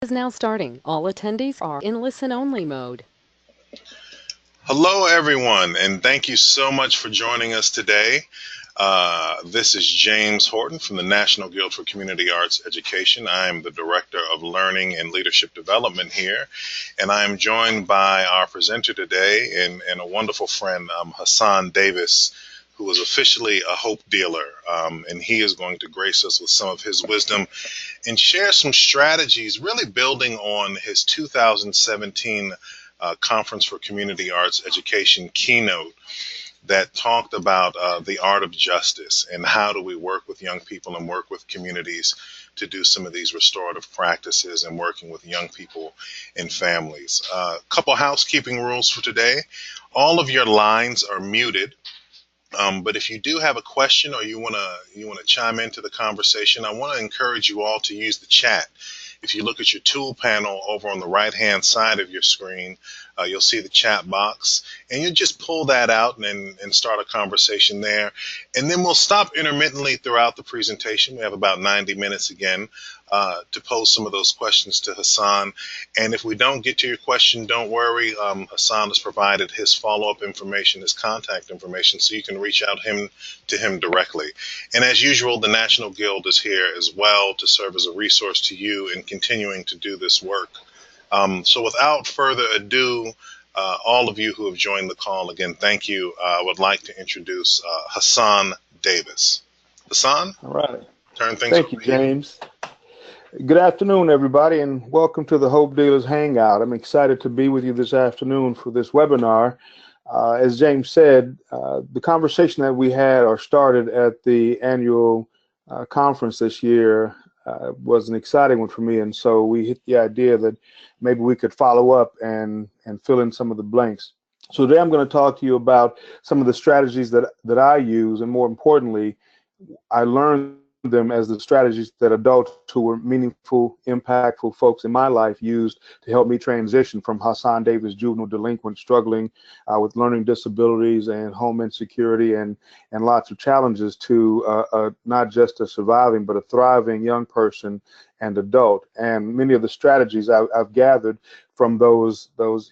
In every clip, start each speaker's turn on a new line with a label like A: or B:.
A: Is now starting. All attendees are in listen-only mode.
B: Hello, everyone, and thank you so much for joining us today. This is James Horton from the National Guild for Community Arts Education. I am the Director of Learning and Leadership Development here, and I am joined by our presenter today and a wonderful friend, Hasan Davis, who is officially a hope dealer, and he is going to grace us with some of his wisdom and share some strategies, really building on his 2017 Conference for Community Arts Education keynote that talked about the art of justice and how do we work with young people and work with communities to do some of these restorative practices and working with young people and families. A couple housekeeping rules for today. All of your lines are muted. But if you do have a question or you wanna chime into the conversation, I want to encourage you all to use the chat. If you look at your tool panel over on the right-hand side of your screen, you'll see the chat box, and you just pull that out and start a conversation there. And then we'll stop intermittently throughout the presentation. We have about 90 minutes again to pose some of those questions to Hasan. And if we don't get to your question, don't worry. Hasan has provided his follow-up information, his contact information, so you can reach out to him directly. And as usual, the National Guild is here as well to serve as a resource to you in continuing to do this work. So without further ado, all of you who have joined the call, again, thank you. I would like to introduce Hasan Davis. Hasan,
C: All right.
B: turn things
C: Thank
B: over
C: you,
B: to you.
C: James. Good afternoon, everybody, and welcome to the Hope Dealers Hangout. I'm excited to be with you this afternoon for this webinar. As James said, the conversation that we had or started at the annual conference this year was an exciting one for me, and so we hit the idea that maybe we could follow up and fill in some of the blanks. So today I'm going to talk to you about some of the strategies that I use, and more importantly, I learned them as the strategies that adults who were meaningful, impactful folks in my life used to help me transition from Hasan Davis, juvenile delinquent, struggling with learning disabilities and home insecurity and lots of challenges, to not just a surviving but a thriving young person and adult. And many of the strategies I've gathered from those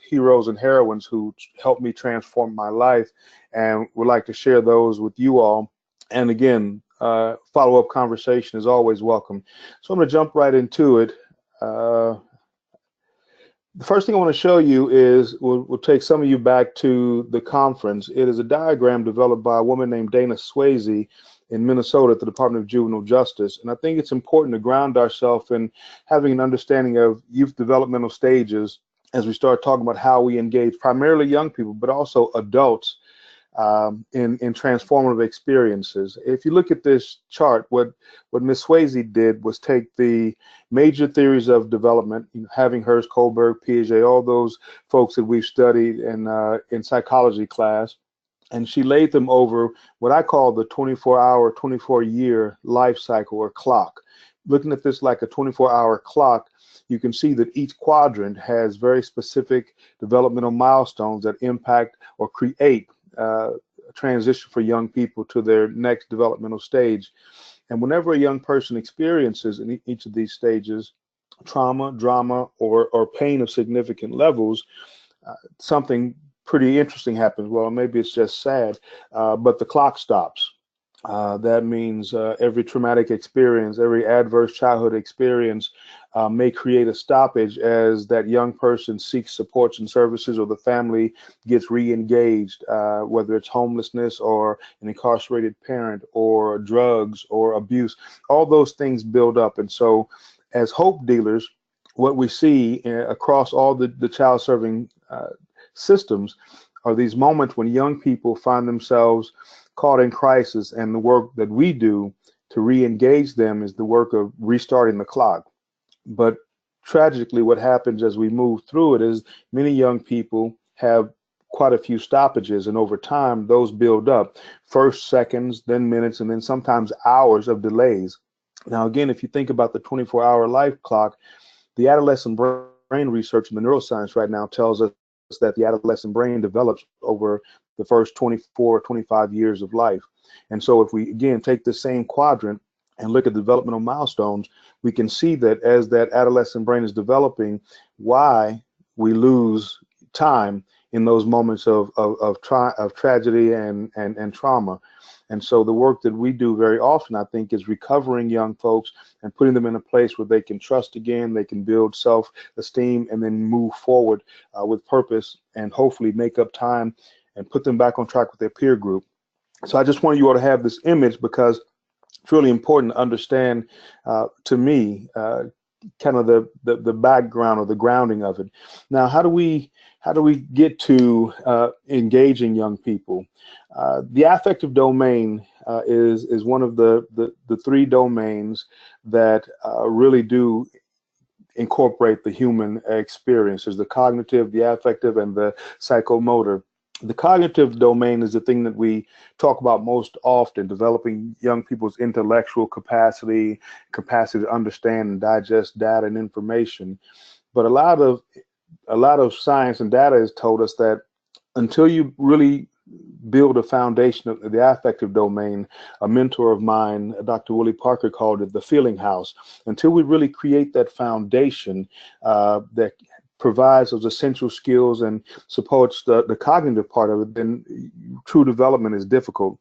C: heroes and heroines who helped me transform my life, and would like to share those with you all. And again, follow-up conversation is always welcome. So I'm going to jump right into it. The first thing I want to show you is, we'll take some of you back to the conference. It is a diagram developed by a woman named Dana Swayze in Minnesota at the Department of Juvenile Justice. And I think it's important to ground ourselves in having an understanding of youth developmental stages as we start talking about how we engage primarily young people, but also adults in transformative experiences. If you look at this chart, what Ms. Swayze did was take the major theories of development, having Hearst, Kohlberg, Piaget, all those folks that we've studied in psychology class, and she laid them over what I call the 24-hour, 24-year life cycle or clock. Looking at this like a 24-hour clock, you can see that each quadrant has very specific developmental milestones that impact or create transition for young people to their next developmental stage. And whenever a young person experiences in each of these stages trauma, drama, or pain of significant levels, something pretty interesting happens. Well, maybe it's just sad, but the clock stops. That means every traumatic experience, every adverse childhood experience may create a stoppage as that young person seeks supports and services, or the family gets re-engaged, whether it's homelessness or an incarcerated parent or drugs or abuse. All those things build up. And so as hope dealers, what we see across all the child serving systems are these moments when young people find themselves caught in crisis, and the work that we do to re-engage them is the work of restarting the clock. But tragically, what happens as we move through it is many young people have quite a few stoppages, and over time those build up, first seconds, then minutes, and then sometimes hours of delays. Now again, if you think about the 24-hour life clock, the adolescent brain research in the neuroscience right now tells us that the adolescent brain develops over the first 24 or 25 years of life. And so if we again take the same quadrant and look at developmental milestones, we can see that as that adolescent brain is developing, why we lose time in those moments of tragedy and trauma. And so the work that we do very often, I think, is recovering young folks and putting them in a place where they can trust again, they can build self-esteem, and then move forward with purpose, and hopefully make up time and put them back on track with their peer group. So I just want you all to have this image, because it's really important to understand, to me, kind of the background or the grounding of it. Now, how do we get to engaging young people? The affective domain is one of the three domains that really do incorporate the human experience. There's the cognitive, the affective, and the psychomotor. The cognitive domain is the thing that we talk about most often, developing young people's intellectual capacity to understand and digest data and information. But a lot of science and data has told us that until you really build a foundation of the affective domain, a mentor of mine, Dr. Willie Parker, called it the feeling house. Until we really create that foundation that provides those essential skills and supports the cognitive part of it, then true development is difficult.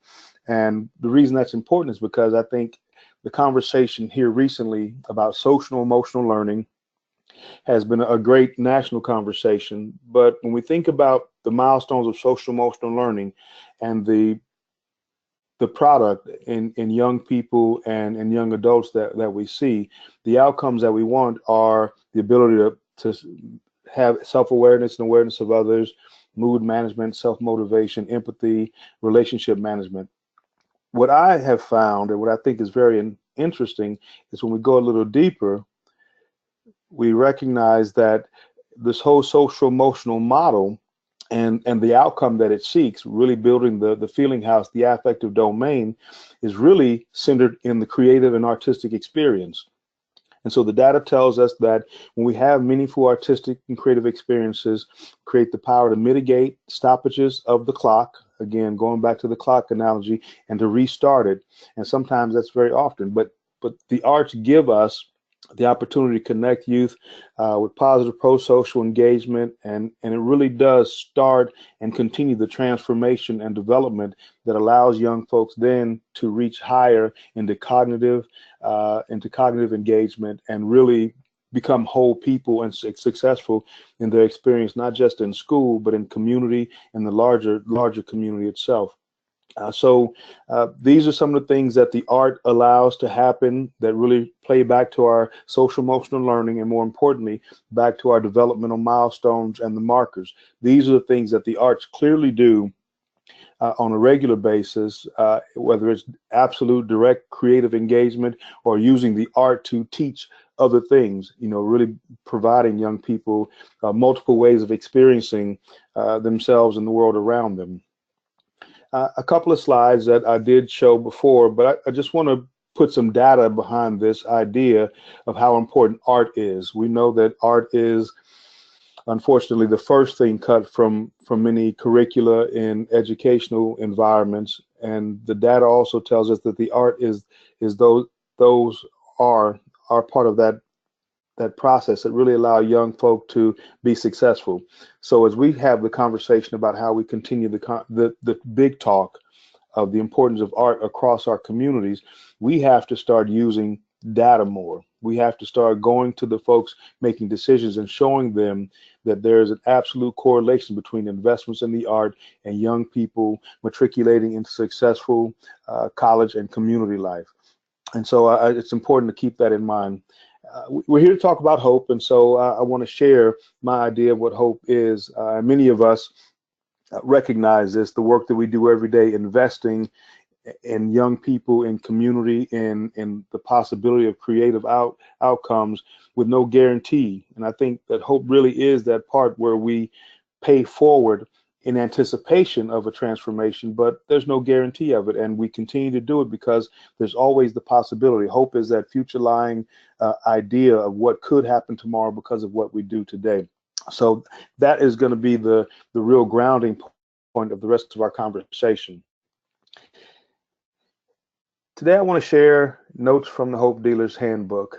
C: And the reason that's important is because I think the conversation here recently about social emotional learning has been a great national conversation. But when we think about the milestones of social emotional learning and the product in young people and in young adults that we see, the outcomes that we want are the ability to have self-awareness and awareness of others, mood management, self-motivation, empathy, relationship management. What I have found, and what I think is very interesting, is when we go a little deeper, we recognize that this whole social emotional model and the outcome that it seeks, really building the feeling house, the affective domain, is really centered in the creative and artistic experience. And so the data tells us that when we have meaningful artistic and creative experiences, create the power to mitigate stoppages of the clock, again, going back to the clock analogy, and to restart it. And sometimes that's very often, but the arts give us the opportunity to connect youth with positive pro-social engagement, and it really does start and continue the transformation and development that allows young folks then to reach higher into cognitive engagement and really become whole people and successful in their experience, not just in school, but in community and the larger community itself. So these are some of the things that the art allows to happen that really play back to our social emotional learning, and more importantly, back to our developmental milestones and the markers. These are the things that the arts clearly do on a regular basis, whether it's absolute direct creative engagement or using the art to teach other things, really providing young people multiple ways of experiencing themselves and the world around them. A couple of slides that I did show before, but I just want to put some data behind this idea of how important art is. We know that art is, unfortunately, the first thing cut from many curricula in educational environments, and the data also tells us that the art is those are part of that process that really allow young folk to be successful. So as we have the conversation about how we continue the big talk of the importance of art across our communities, we have to start using data more. We have to start going to the folks making decisions and showing them that there is an absolute correlation between investments in the art and young people matriculating into successful college and community life. And so it's important to keep that in mind. We're here to talk about hope, and so I want to share my idea of what hope is. Many of us recognize this, the work that we do every day, investing in young people, in community, in the possibility of creative outcomes with no guarantee. And I think that hope really is that part where we pay forward in anticipation of a transformation, but there's no guarantee of it, and we continue to do it because there's always the possibility. Hope is that future lying idea of what could happen tomorrow because of what we do today. So that is going to be the real grounding point of the rest of our conversation. Today I want to share notes from the Hope Dealer's Handbook.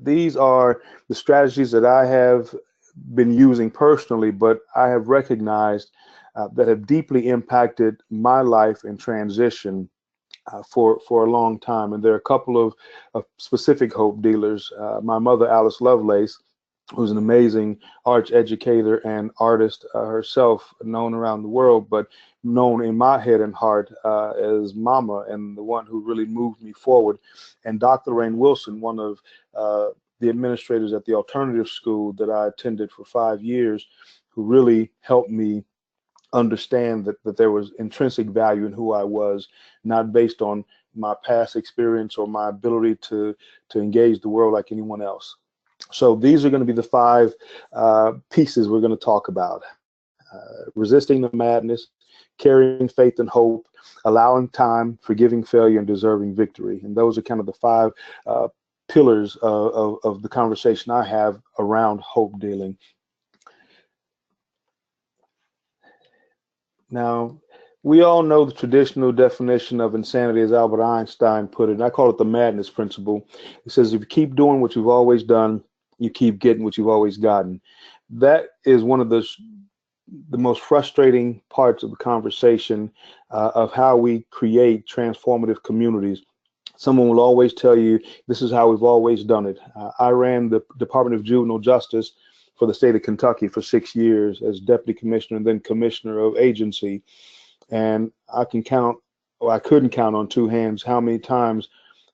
C: These are the strategies that I have been using personally, but I have recognized that have deeply impacted my life and transition for a long time. And there are a couple of specific hope dealers. My mother, Alice Lovelace, who's an amazing arts educator and artist herself, known around the world, but known in my head and heart as Mama, and the one who really moved me forward. And Dr. Rain Wilson, one of the administrators at the alternative school that I attended for 5 years, who really helped me understand that there was intrinsic value in who I was, not based on my past experience or my ability to engage the world like anyone else. So these are going to be the 5 pieces we're going to talk about. Resisting the madness, carrying faith and hope, allowing time, forgiving failure, and deserving victory. And those are kind of the 5 pillars of the conversation I have around hope dealing. Now, we all know the traditional definition of insanity, as Albert Einstein put it, and I call it the madness principle. It says, if you keep doing what you've always done, you keep getting what you've always gotten. That is one of the most frustrating parts of the conversation of how we create transformative communities. Someone will always tell you, this is how we've always done it. I ran the Department of Juvenile Justice for the state of Kentucky for 6 years as deputy commissioner and then commissioner of agency. And I can count, or I couldn't count on 2 hands, how many times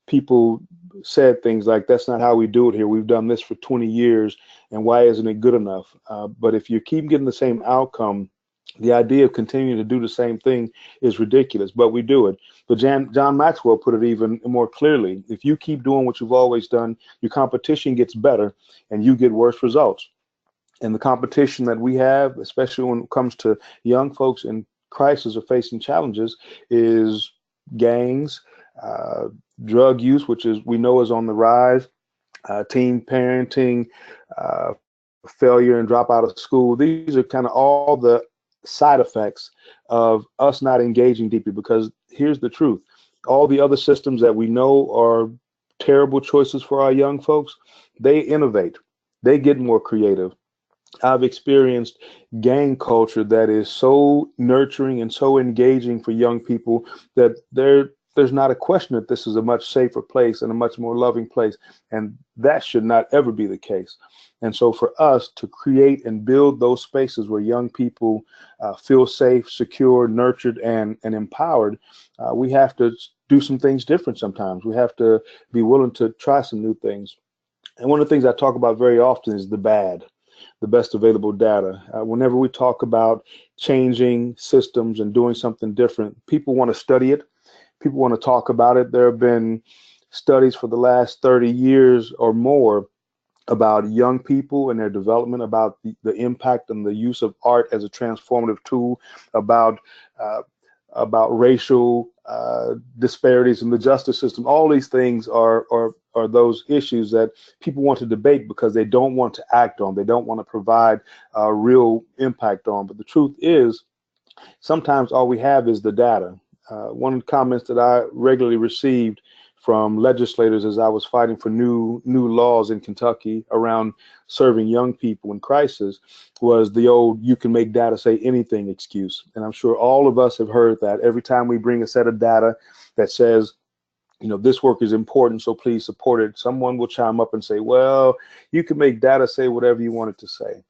C: people said things like, that's not how we do it here. We've done this for 20 years, and why isn't it good enough? But if you keep getting the same outcome, the idea of continuing to do the same thing is ridiculous, but we do it. But John Maxwell put it even more clearly. If you keep doing what you've always done, your competition gets better and you get worse results. And the competition that we have, especially when it comes to young folks in crisis or facing challenges, is gangs, drug use, which is we know is on the rise, teen parenting, failure and drop out of school. These are kind of all the side effects of us not engaging deeply, because here's the truth. All the other systems that we know are terrible choices for our young folks, they innovate, they get more creative. I've experienced gang culture that is so nurturing and so engaging for young people that there's not a question that this is a much safer place and a much more loving place. And that should not ever be the case. And so for us to create and build those spaces where young people feel safe, secure, nurtured, and empowered, we have to do some things different sometimes. We have to be willing to try some new things. And one of the things I talk about very often is the best available data. Whenever we talk about changing systems and doing something different, people want to study it. People want to talk about it. There have been studies for the last 30 years or more about young people and their development, about the impact and the use of art as a transformative tool, about racial disparities in the justice system. All these things are those issues that people want to debate because they don't want to act on. They don't want to provide real impact on. But the truth is, sometimes all we have is the data. One of the comments that I regularly received from legislators as I was fighting for new laws in Kentucky around serving young people in crisis was the old "you can make data say anything" excuse. And I'm sure all of us have heard that every time we bring a set of data that says, you know, this work is important, so please support it, someone will chime up and say, well, you can make data say whatever you want it to say.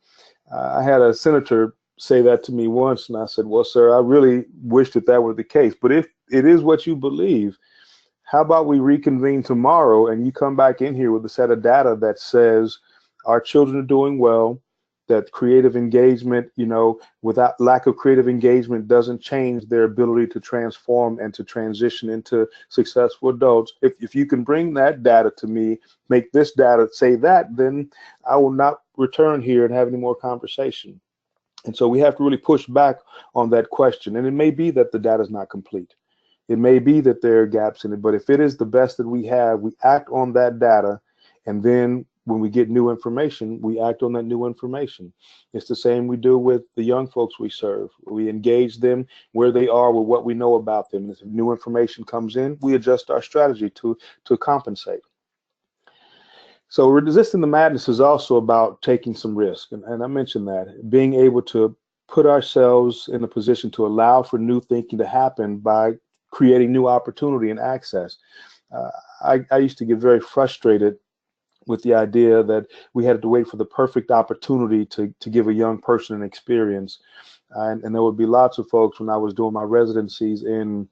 C: I had a senator say that to me once, and I said, well, sir, I really wish that were the case. But if it is what you believe, how about we reconvene tomorrow and you come back in here with a set of data that says our children are doing well, that creative engagement, you know, without lack of creative engagement doesn't change their ability to transform and to transition into successful adults. If you can bring that data to me, make this data say that, then I will not return here and have any more conversation. And so we have to really push back on that question. And it may be that the data is not complete. It may be that there are gaps in it, but if it is the best that we have, we act on that data, and then when we get new information, we act on that new information. It's the same we do with the young folks we serve. We engage them where they are with what we know about them. And if new information comes in, we adjust our strategy to compensate. So resisting the madness is also about taking some risk. And I mentioned that, being able to put ourselves in a position to allow for new thinking to happen by creating new opportunity and access. Uh, I used to get very frustrated with the idea that we had to wait for the perfect opportunity to give a young person an experience. And there would be lots of folks when I was doing my residencies in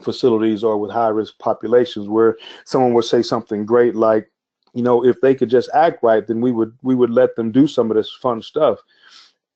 C: facilities or with high risk populations where someone would say something great like, you know, if they could just act right, then we would let them do some of this fun stuff.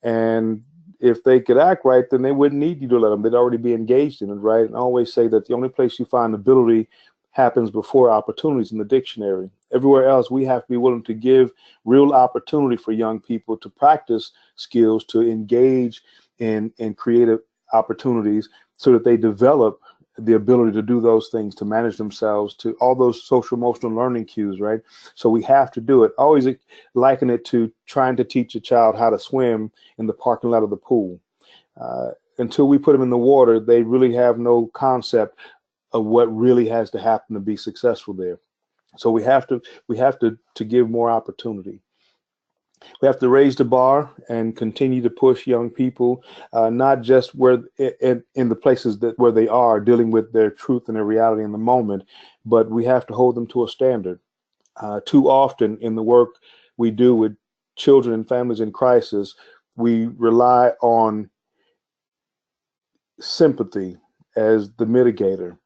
C: And if they could act right, then they wouldn't need you to let them. They'd already be engaged in it, right? And I always say that the only place you find ability happens before opportunities in the dictionary. Everywhere else, we have to be willing to give real opportunity for young people to practice skills, to engage in creative opportunities so that they develop the ability to do those things, to manage themselves, to all those social emotional learning cues, right? So we have to do it. I always liken it to trying to teach a child how to swim in the parking lot of the pool. Until we put them in the water, they really have no concept of what really has to happen to be successful there. So we have to give more opportunity. We have to raise the bar and continue to push young people, not just where in the places that where they are dealing with their truth and their reality in the moment, but we have to hold them to a standard. Too often in the work we do with children and families in crisis, we rely on sympathy as the mitigator.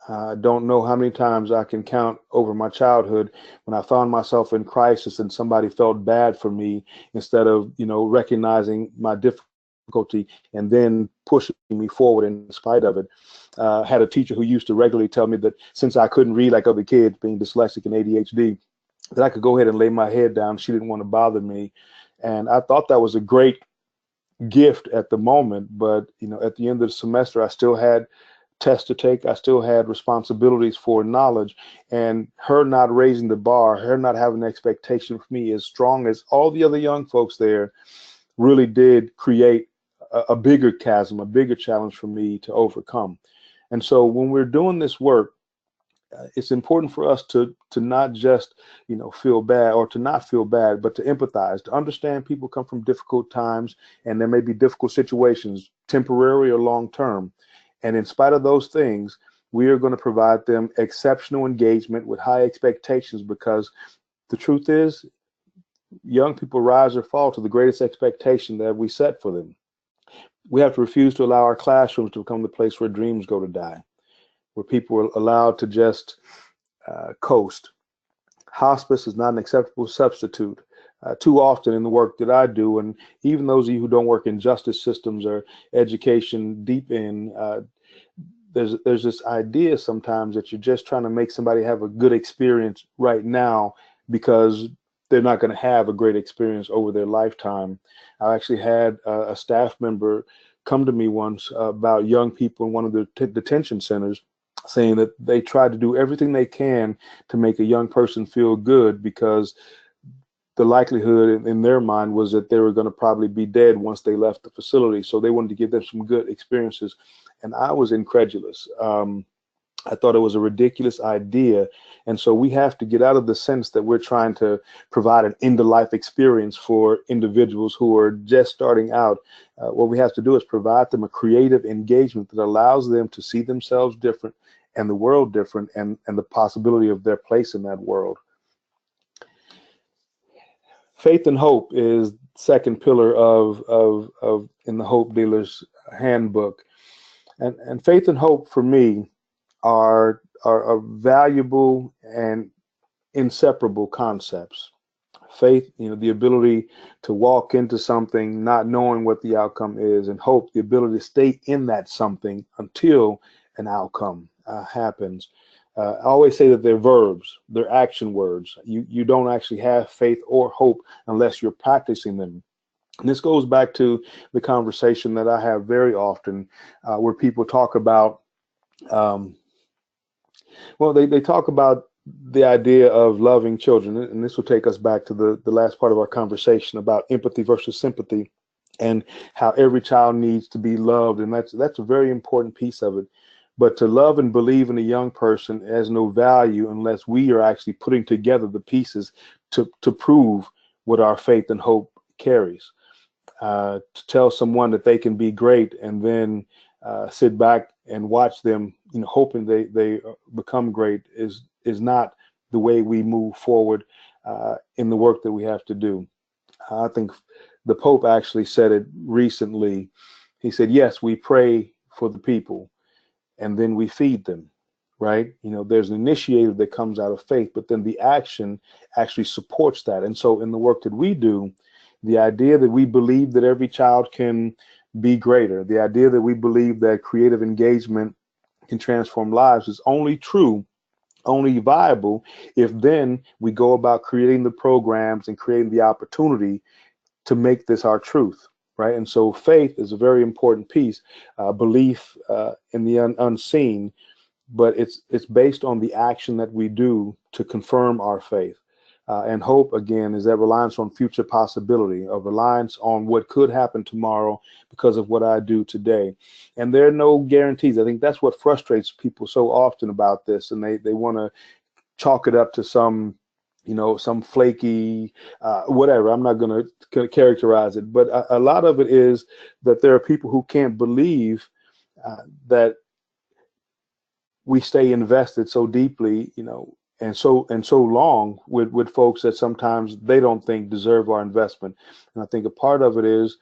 C: I don't know how many times I can count over my childhood when I found myself in crisis and somebody felt bad for me instead of, you know, recognizing my difficulty and then pushing me forward in spite of it. Had a teacher who used to regularly tell me that since I couldn't read like other kids, being dyslexic and ADHD, that I could go ahead and lay my head down. She didn't want to bother me. And I thought that was a great gift at the moment. But, you know, at the end of the semester, I still had tests to take. I still had responsibilities for knowledge, and her not raising the bar, her not having an expectation for me as strong as all the other young folks there really did create a bigger chasm, a bigger challenge for me to overcome. And so when we're doing this work, it's important for us to not just, you know, feel bad or to not feel bad, but to empathize, to understand people come from difficult times and there may be difficult situations, temporary or long term. And in spite of those things, we are going to provide them exceptional engagement with high expectations, because the truth is, young people rise or fall to the greatest expectation that we set for them. We have to refuse to allow our classrooms to become the place where dreams go to die, where people are allowed to just coast. Hospice is not an acceptable substitute. Too often in the work that I do, and even those of you who don't work in justice systems or education deep in, there's this idea sometimes that you're just trying to make somebody have a good experience right now because they're not going to have a great experience over their lifetime. I actually had a staff member come to me once about young people in one of the detention centers, saying that they tried to do everything they can to make a young person feel good because the likelihood in their mind was that they were going to probably be dead once they left the facility. So they wanted to give them some good experiences. And I was incredulous. I thought it was a ridiculous idea. And so we have to get out of the sense that we're trying to provide an end-of-life experience for individuals who are just starting out. What we have to do is provide them a creative engagement that allows them to see themselves different and the world different, and the possibility of their place in that world. Faith and hope is second pillar of in the Hope Dealer's Handbook. And faith and hope for me are valuable and inseparable concepts. Faith, you know, the ability to walk into something not knowing what the outcome is, and hope, the ability to stay in that something until an outcome happens. I always say that they're verbs, they're action words. You don't actually have faith or hope unless you're practicing them. And this goes back to the conversation that I have very often where people talk about, they talk about the idea of loving children. And this will take us back to the last part of our conversation about empathy versus sympathy and how every child needs to be loved. And that's a very important piece of it. But to love and believe in a young person has no value unless we are actually putting together the pieces to prove what our faith and hope carries. To tell someone that they can be great and then sit back and watch them, hoping they become great is not the way we move forward in the work that we have to do. I think the Pope actually said it recently. He said, yes, we pray for the people and then we feed them, right? There's an initiative that comes out of faith, but then the action actually supports that. And so in the work that we do, the idea that we believe that every child can be greater, the idea that we believe that creative engagement can transform lives is only true, only viable if then we go about creating the programs and creating the opportunity to make this our truth, right? And so faith is a very important piece, belief in the unseen, but it's based on the action that we do to confirm our faith. And hope, again, is that reliance on future possibility, a reliance on what could happen tomorrow because of what I do today. And there are no guarantees. I think that's what frustrates people so often about this, and they want to chalk it up to some some flaky whatever. I'm not going to characterize it, but a lot of it is that there are people who can't believe that we stay invested so deeply, and so long with folks that sometimes they don't think deserve our investment. And I think a part of it is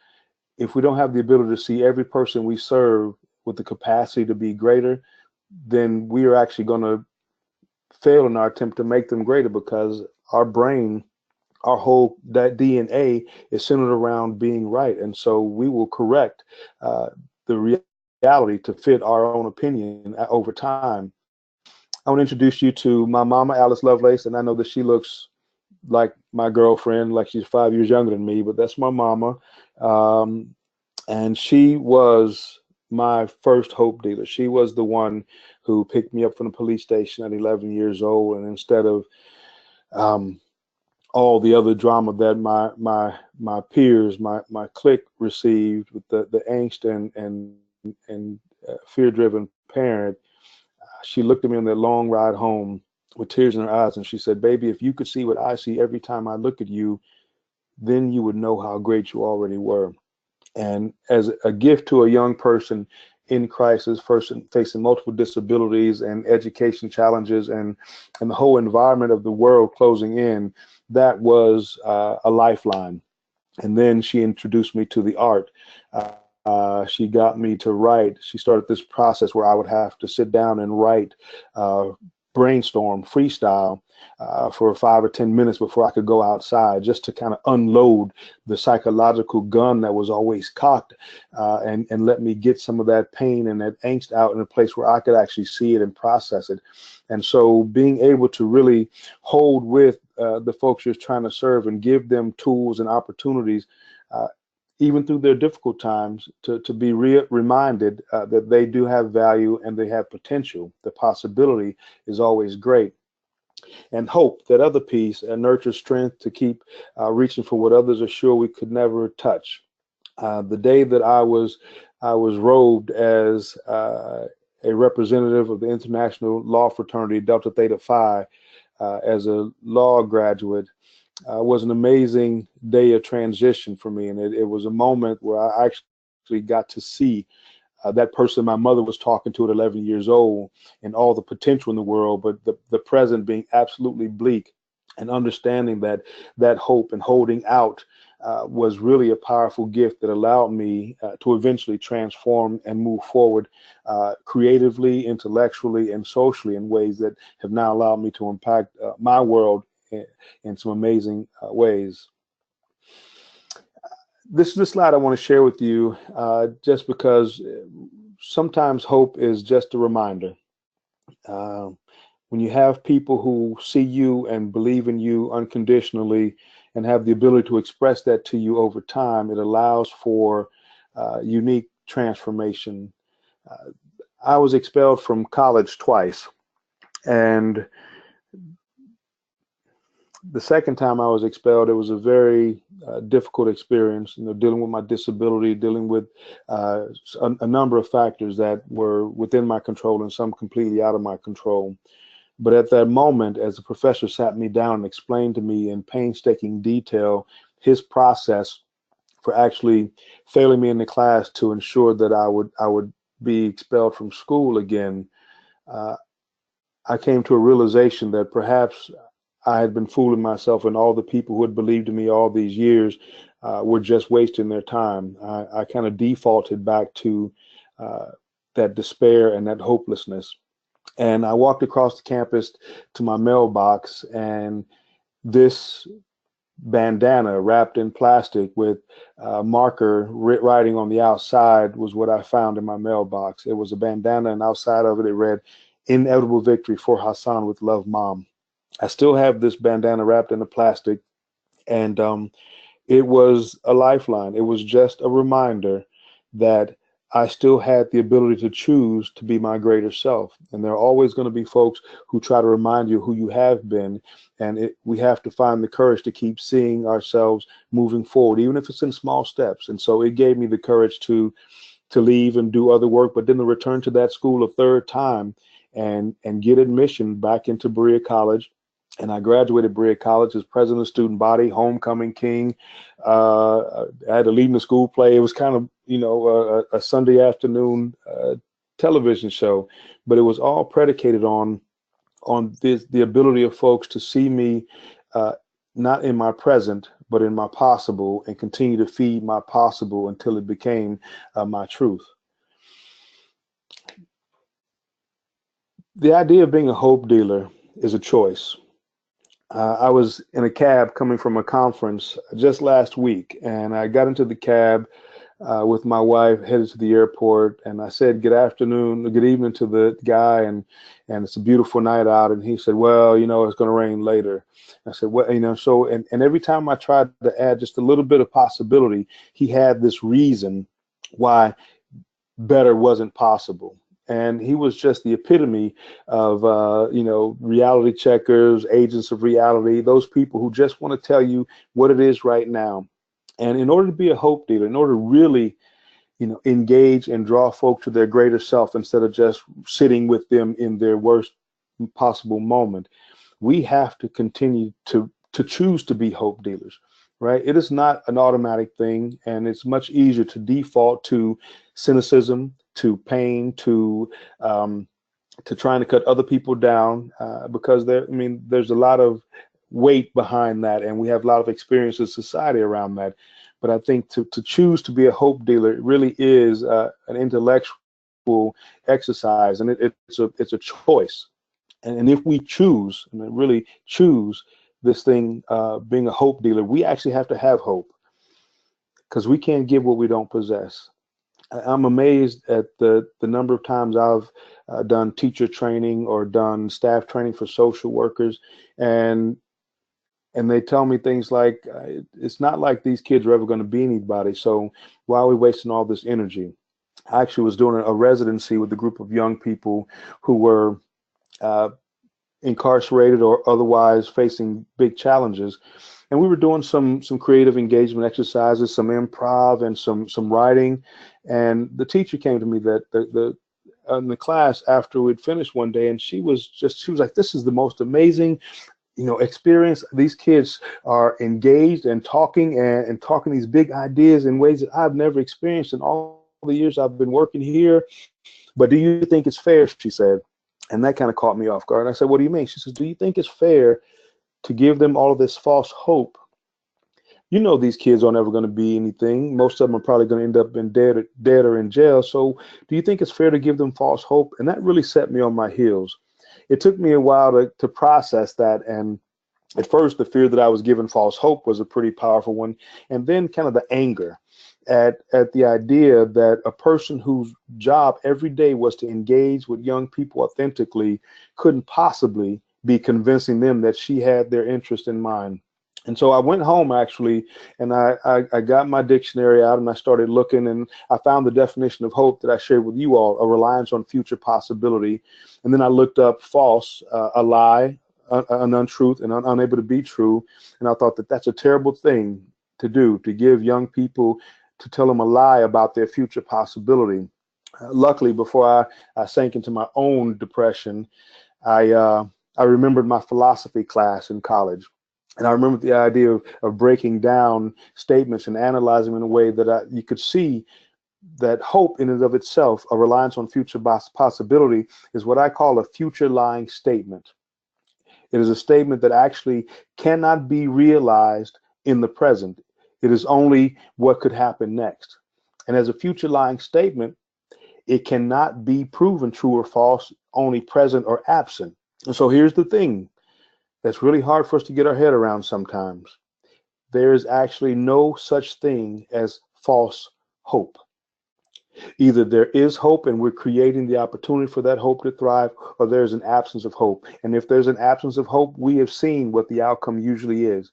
C: if we don't have the ability to see every person we serve with the capacity to be greater, then we are actually going to fail in our attempt to make them greater, because our brain, our whole that DNA is centered around being right. And so we will correct the reality to fit our own opinion over time. I want to introduce you to my mama, Alice Lovelace, and I know that she looks like my girlfriend, like she's 5 years younger than me, but that's my mama. And she was my first hope dealer. She was the one who picked me up from the police station at 11 years old, and instead of all the other drama that my peers, my clique received with the angst and fear-driven parent, she looked at me on that long ride home with tears in her eyes, and she said, "Baby, if you could see what I see every time I look at you, then you would know how great you already were." And as a gift to a young person in crisis, facing multiple disabilities and education challenges and the whole environment of the world closing in, that was a lifeline. And then she introduced me to the art. She got me to write. She started this process where I would have to sit down and write, brainstorm, freestyle for 5 or 10 minutes before I could go outside, just to kind of unload the psychological gun that was always cocked, and let me get some of that pain and that angst out in a place where I could actually see it and process it. And so being able to really hold with the folks you're trying to serve and give them tools and opportunities, even through their difficult times, to be reminded that they do have value and they have potential. The possibility is always great. And hope, that other piece, nurtures strength to keep reaching for what others are sure we could never touch. The day that I was robed as a representative of the International Law Fraternity, Delta Theta Phi, as a law graduate, was an amazing day of transition for me. And it was a moment where I actually got to see that person my mother was talking to at 11 years old and all the potential in the world, but the present being absolutely bleak, and understanding that hope and holding out was really a powerful gift that allowed me to eventually transform and move forward creatively, intellectually, and socially in ways that have now allowed me to impact my world in some amazing ways. This is the slide I want to share with you, just because sometimes hope is just a reminder. When you have people who see you and believe in you unconditionally and have the ability to express that to you over time, it allows for unique transformation. I was expelled from college twice, and the second time I was expelled, it was a very difficult experience, dealing with my disability, dealing with a number of factors that were within my control and some completely out of my control. But at that moment, as the professor sat me down and explained to me in painstaking detail his process for actually failing me in the class to ensure that I would be expelled from school again, I came to a realization that perhaps I had been fooling myself, and all the people who had believed in me all these years were just wasting their time. I kind of defaulted back to that despair and that hopelessness. And I walked across the campus to my mailbox, and this bandana wrapped in plastic with marker writing on the outside was what I found in my mailbox. It was a bandana, and outside of it, it read, "Inevitable victory for Hasan with love, Mom." I still have this bandana wrapped in the plastic, and it was a lifeline. It was just a reminder that I still had the ability to choose to be my greater self. And there are always going to be folks who try to remind you who you have been. And we have to find the courage to keep seeing ourselves moving forward, even if it's in small steps. And so it gave me the courage to leave and do other work, but then to return to that school a third time and get admission back into Berea College. And I graduated Berea College as president of the student body, homecoming king. I had to lead in the school play. It was kind of, a Sunday afternoon television show, but it was all predicated on the ability of folks to see me not in my present, but in my possible, and continue to feed my possible until it became my truth. The idea of being a hope dealer is a choice. I was in a cab coming from a conference just last week, and I got into the cab with my wife, headed to the airport, and I said good evening to the guy, and it's a beautiful night out, and he said, well, it's going to rain later. I said, well, so, and every time I tried to add just a little bit of possibility, he had this reason why better wasn't possible. And he was just the epitome of, reality checkers, agents of reality, those people who just want to tell you what it is right now. And in order to be a hope dealer, in order to really, engage and draw folk to their greater self instead of just sitting with them in their worst possible moment, we have to continue to choose to be hope dealers, right? It is not an automatic thing, and it's much easier to default to cynicism, to pain, to trying to cut other people down, because there's a lot of weight behind that, and we have a lot of experience in society around that. But I think to choose to be a hope dealer, it really is an intellectual exercise, and it's a choice. And if we choose, and really choose this thing, being a hope dealer, we actually have to have hope, because we can't give what we don't possess. I'm amazed at the number of times I've done teacher training or done staff training for social workers, and they tell me things like, it's not like these kids are ever going to be anybody, so why are we wasting all this energy? I actually was doing a residency with a group of young people who were incarcerated or otherwise facing big challenges. And we were doing some creative engagement exercises, some improv, and some writing. And the teacher came to me that in the class after we'd finished one day, and she was like, this is the most amazing, experience. These kids are engaged and talking these big ideas in ways that I've never experienced in all the years I've been working here. But do you think it's fair? She said, and that kind of caught me off guard. And I said, what do you mean? She says, do you think it's fair to give them all of this false hope? These kids aren't ever going to be anything. Most of them are probably going to end up in dead or in jail. So do you think it's fair to give them false hope? And that really set me on my heels. It took me a while to process that. And at first, the fear that I was given false hope was a pretty powerful one. And then kind of the anger at the idea that a person whose job every day was to engage with young people authentically couldn't possibly be convincing them that she had their interest in mind. And so I went home, actually, and I got my dictionary out, and I started looking, and I found the definition of hope that I shared with you all: a reliance on future possibility. And then I looked up false, a lie, an untruth and unable to be true. And I thought that that's a terrible thing to do, to give young people, to tell them a lie about their future possibility. Luckily, before I sank into my own depression, I remembered my philosophy class in college. And I remember the idea of breaking down statements and analyzing them in a way that you could see that hope in and of itself, a reliance on future possibility, is what I call a future lying statement. It is a statement that actually cannot be realized in the present. It is only what could happen next. And as a future lying statement, it cannot be proven true or false, only present or absent. And so here's the thing that's really hard for us to get our head around sometimes. There is actually no such thing as false hope. Either there is hope and we're creating the opportunity for that hope to thrive, or there's an absence of hope. And if there's an absence of hope, we have seen what the outcome usually is.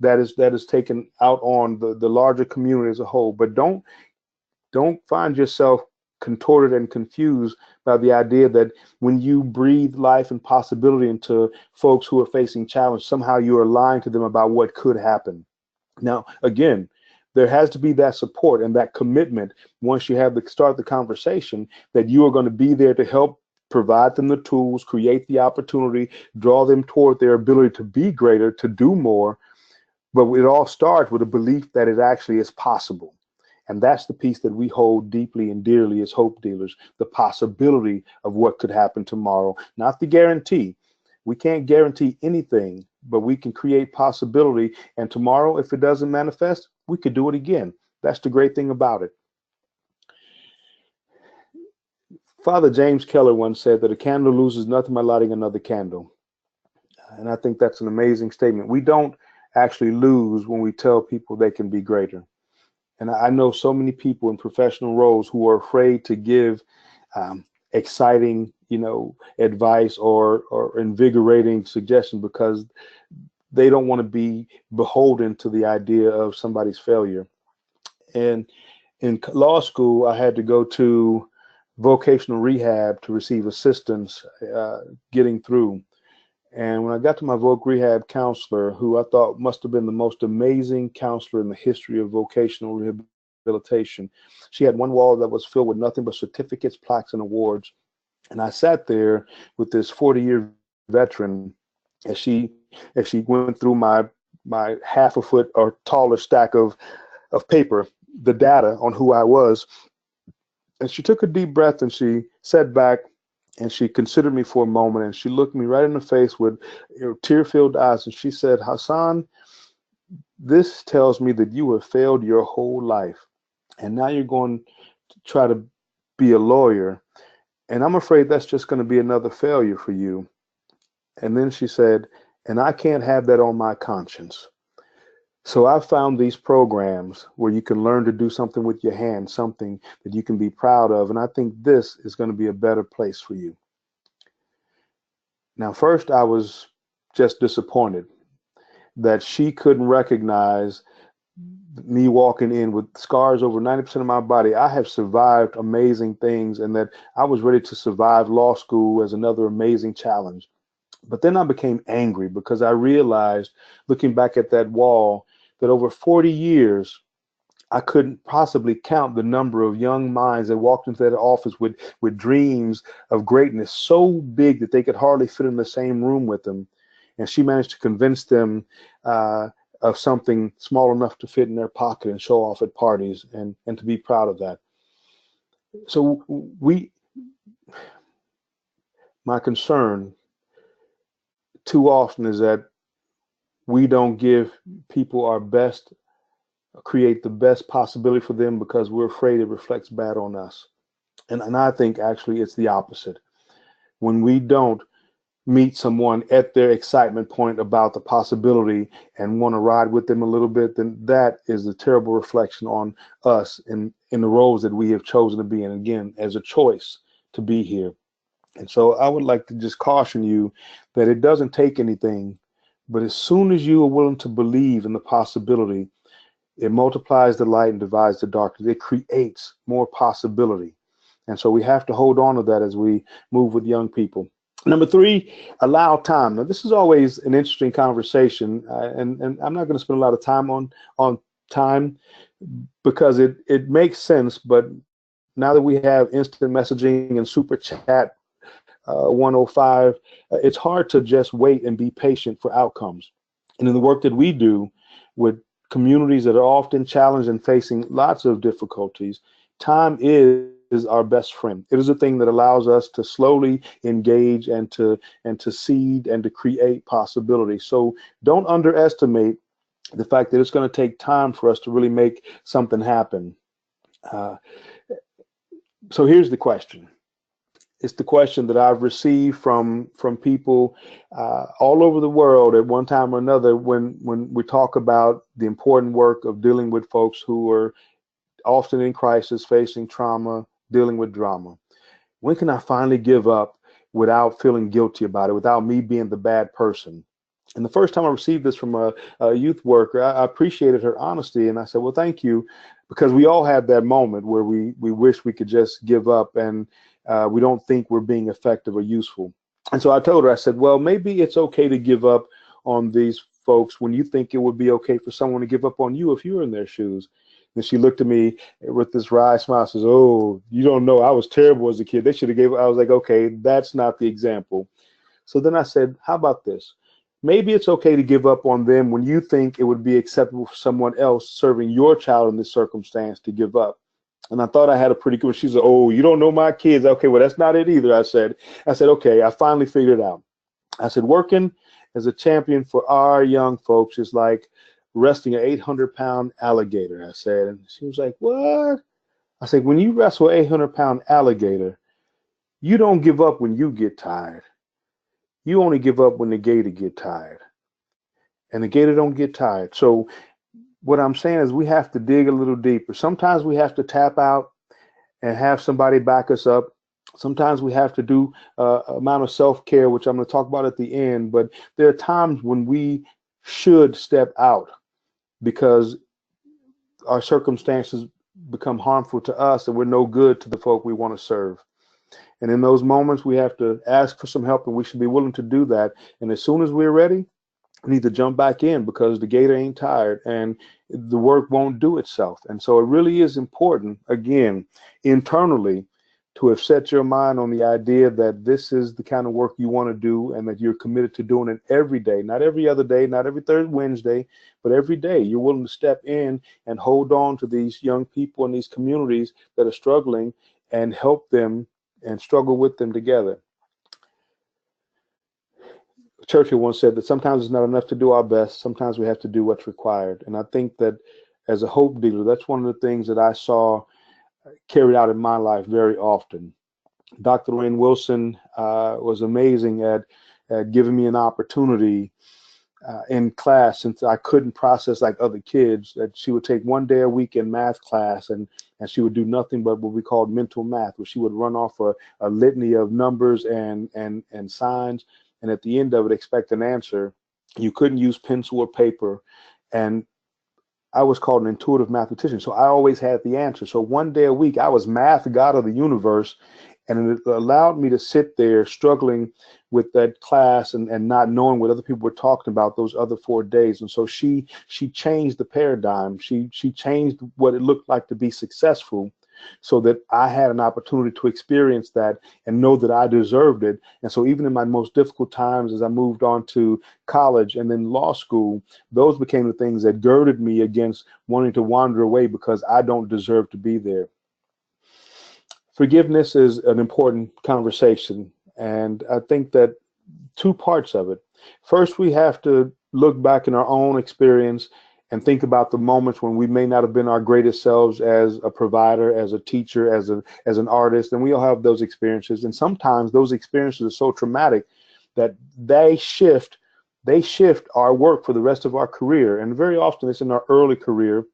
C: That is taken out on the larger community as a whole. But don't find yourself contorted and confused by the idea that when you breathe life and possibility into folks who are facing challenge, somehow you are lying to them about what could happen. Now, again, there has to be that support and that commitment once you have to start the conversation, that you are going to be there to help provide them the tools, create the opportunity, draw them toward their ability to be greater, to do more. But it all starts with a belief that it actually is possible. And that's the piece that we hold deeply and dearly as hope dealers, the possibility of what could happen tomorrow, not the guarantee. We can't guarantee anything, but we can create possibility. And tomorrow, if it doesn't manifest, we could do it again. That's the great thing about it. Father James Keller once said that a candle loses nothing by lighting another candle. And I think that's an amazing statement. We don't actually lose when we tell people they can be greater. And I know so many people in professional roles who are afraid to give exciting, advice or invigorating suggestions because they don't want to be beholden to the idea of somebody's failure. And in law school, I had to go to vocational rehab to receive assistance getting through. And when I got to my voc rehab counselor, who I thought must have been the most amazing counselor in the history of vocational rehabilitation, she had one wall that was filled with nothing but certificates, plaques, and awards. And I sat there with this 40-year veteran as she went through my half a foot or taller stack of paper, the data on who I was. And she took a deep breath and she sat back and she considered me for a moment, and she looked me right in the face with tear-filled eyes, and she said, "Hasan, this tells me that you have failed your whole life, and now you're going to try to be a lawyer, and I'm afraid that's just going to be another failure for you." And then she said, "And I can't have that on my conscience. So I found these programs where you can learn to do something with your hands, something that you can be proud of. And I think this is going to be a better place for you." Now, first, I was just disappointed that she couldn't recognize me walking in with scars over 90% of my body. I have survived amazing things, and that I was ready to survive law school as another amazing challenge. But then I became angry because I realized, looking back at that wall, that over 40 years, I couldn't possibly count the number of young minds that walked into that office with dreams of greatness so big that they could hardly fit in the same room with them. And she managed to convince them of something small enough to fit in their pocket and show off at parties, and to be proud of that. So my concern too often is that we don't give people our best, create the best possibility for them because we're afraid it reflects bad on us. And I think actually it's the opposite. When we don't meet someone at their excitement point about the possibility and want to ride with them a little bit, then that is a terrible reflection on us in the roles that we have chosen to be in, again, as a choice to be here. And so I would like to just caution you that it doesn't take anything, but as soon as you are willing to believe in the possibility, it multiplies the light and divides the darkness. It creates more possibility. And so we have to hold on to that as we move with young people. Number three, allow time. Now, this is always an interesting conversation, and I'm not going to spend a lot of time on time because it makes sense. But now that we have instant messaging and super chat 105, it's hard to just wait and be patient for outcomes. And in the work that we do with communities that are often challenged and facing lots of difficulties, time is our best friend. It is a thing that allows us to slowly engage and to seed and to create possibility. So don't underestimate the fact that it's going to take time for us to really make something happen. Uh, so here's the question. It's the question that I've received from people all over the world at one time or another when we talk about the important work of dealing with folks who are often in crisis, facing trauma, dealing with drama. When can I finally give up without feeling guilty about it, without me being the bad person? And the first time I received this from a youth worker, I appreciated her honesty, and I said, well, thank you, because we all have that moment where we wish we could just give up, and we don't think we're being effective or useful. And so I told her, I said, well, maybe it's okay to give up on these folks when you think it would be okay for someone to give up on you if you were in their shoes. And she looked at me with this wry smile, says, oh, you don't know, I was terrible as a kid. They should have gave up. I was like, okay, that's not the example. So then I said, how about this? Maybe it's okay to give up on them when you think it would be acceptable for someone else serving your child in this circumstance to give up. And I thought I had a pretty good, she said, oh, you don't know my kids. Okay, well, that's not it either. I said, okay, I finally figured it out. I said, working as a champion for our young folks is like wrestling an 800-pound alligator. I said, and she was like, what? I said, when you wrestle an 800-pound alligator, you don't give up when you get tired. You only give up when the gator get tired. And the gator don't get tired. So what I'm saying is we have to dig a little deeper. Sometimes we have to tap out and have somebody back us up. Sometimes we have to do amount of self-care, which I'm going to talk about at the end. But there are times when we should step out because our circumstances become harmful to us and we're no good to the folk we want to serve. And in those moments, we have to ask for some help, and we should be willing to do that. And as soon as we're ready, we need to jump back in because the gator ain't tired and the work won't do itself. And so it really is important, again, internally, to have set your mind on the idea that this is the kind of work you want to do and that you're committed to doing it every day, not every other day, not every third Wednesday, but every day. You're willing to step in and hold on to these young people in these communities that are struggling and help them and struggle with them together. Churchill once said that sometimes it's not enough to do our best. Sometimes we have to do what's required. And I think that as a hope dealer, that's one of the things that I saw carried out in my life very often. Dr. Lorraine Wilson was amazing at giving me an opportunity in class, since I couldn't process like other kids, that she would take one day a week in math class and she would do nothing but what we called mental math, where she would run off a litany of numbers and signs, and at the end of it expect an answer. You couldn't use pencil or paper, and I was called an intuitive mathematician, so I always had the answer. So one day a week, I was math god of the universe, and it allowed me to sit there struggling with that class and not knowing what other people were talking about those other 4 days. And so she changed the paradigm. She changed what it looked like to be successful, so that I had an opportunity to experience that and know that I deserved it. And so even in my most difficult times, as I moved on to college and then law school, those became the things that girded me against wanting to wander away because I don't deserve to be there. Forgiveness is an important conversation, and I think that two parts of it. First, we have to look back in our own experience and think about the moments when we may not have been our greatest selves as a provider, as a teacher, as an artist, and we all have those experiences. And sometimes those experiences are so traumatic that they shift our work for the rest of our career. And very often it's in our early career.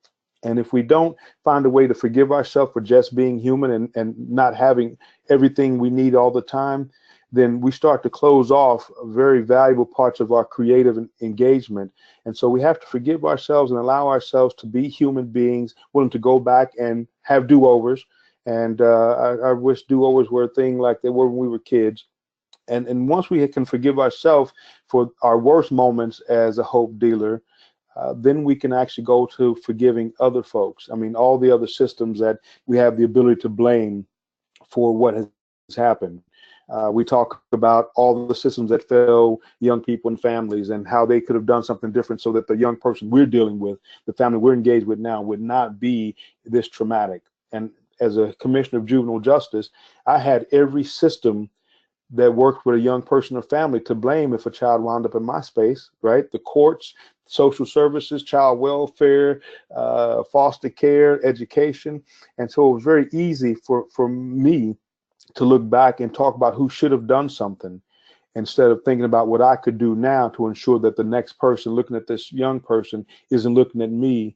C: And if we don't find a way to forgive ourselves for just being human and not having everything we need all the time, then we start to close off very valuable parts of our creative engagement. And so we have to forgive ourselves and allow ourselves to be human beings, willing to go back and have do-overs. And I wish do-overs were a thing like they were when we were kids. And once we can forgive ourselves for our worst moments as a hope dealer, then we can actually go to forgiving other folks. I mean, all the other systems that we have the ability to blame for what has happened. We talk about all the systems that fail young people and families and how they could have done something different so that the young person we're dealing with, the family we're engaged with now, would not be this traumatic. And as a commissioner of juvenile justice, I had every system that worked with a young person or family to blame if a child wound up in my space, right? The courts, social services, child welfare, foster care, education. And so it was very easy for me to look back and talk about who should have done something instead of thinking about what I could do now to ensure that the next person looking at this young person isn't looking at me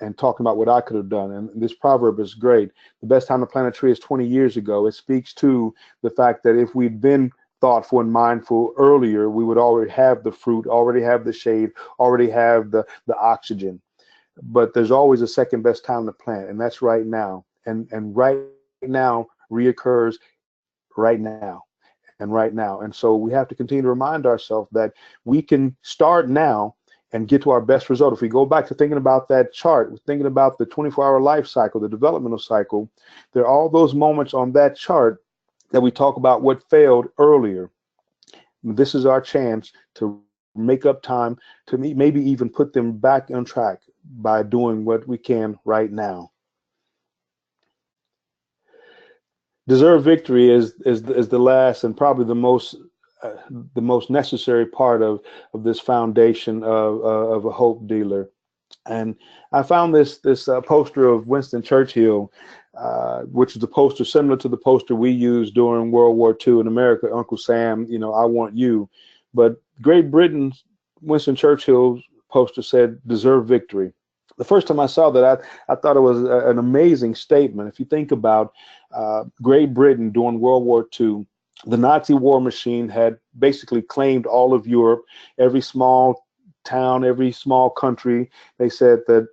C: and talking about what I could have done. And this proverb is great. The best time to plant a tree is 20 years ago. It speaks to the fact that if we'd been thoughtful and mindful earlier, we would already have the fruit, already have the shade, already have the oxygen. But there's always a second best time to plant, and that's right now. And right now reoccurs right now and right now. And so we have to continue to remind ourselves that we can start now and get to our best result. If we go back to thinking about that chart, thinking about the 24-hour life cycle, the developmental cycle, there are all those moments on that chart that we talk about what failed earlier. This is our chance to make up time, to maybe even put them back on track by doing what we can right now. Deserved victory is the last and probably the most necessary part of this foundation of a hope dealer. And I found this poster of Winston Churchill, which is a poster similar to the poster we used during World War II in America, Uncle Sam, I want you. But Great Britain's Winston Churchill's poster said, deserve victory. The first time I saw that, I thought it was an amazing statement. If you think about Great Britain during World War II, the Nazi war machine had basically claimed all of Europe, every small town, every small country. They said that,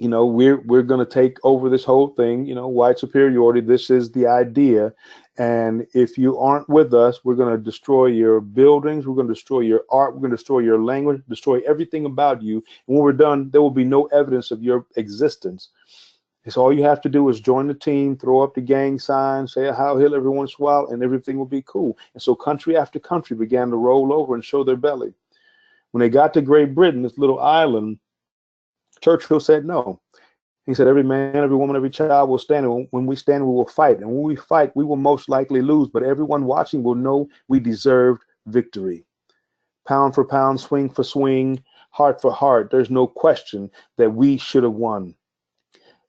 C: we're going to take over this whole thing, white superiority. This is the idea. And if you aren't with us, we're going to destroy your buildings. We're going to destroy your art. We're going to destroy your language, destroy everything about you. And when we're done, there will be no evidence of your existence. So all you have to do is join the team, throw up the gang sign, say a Heil Hitler every once in a while, and everything will be cool. And so country after country began to roll over and show their belly. When they got to Great Britain, this little island, Churchill said no. He said, every man, every woman, every child will stand. And when we stand, we will fight. And when we fight, we will most likely lose. But everyone watching will know we deserved victory. Pound for pound, swing for swing, heart for heart. There's no question that we should have won.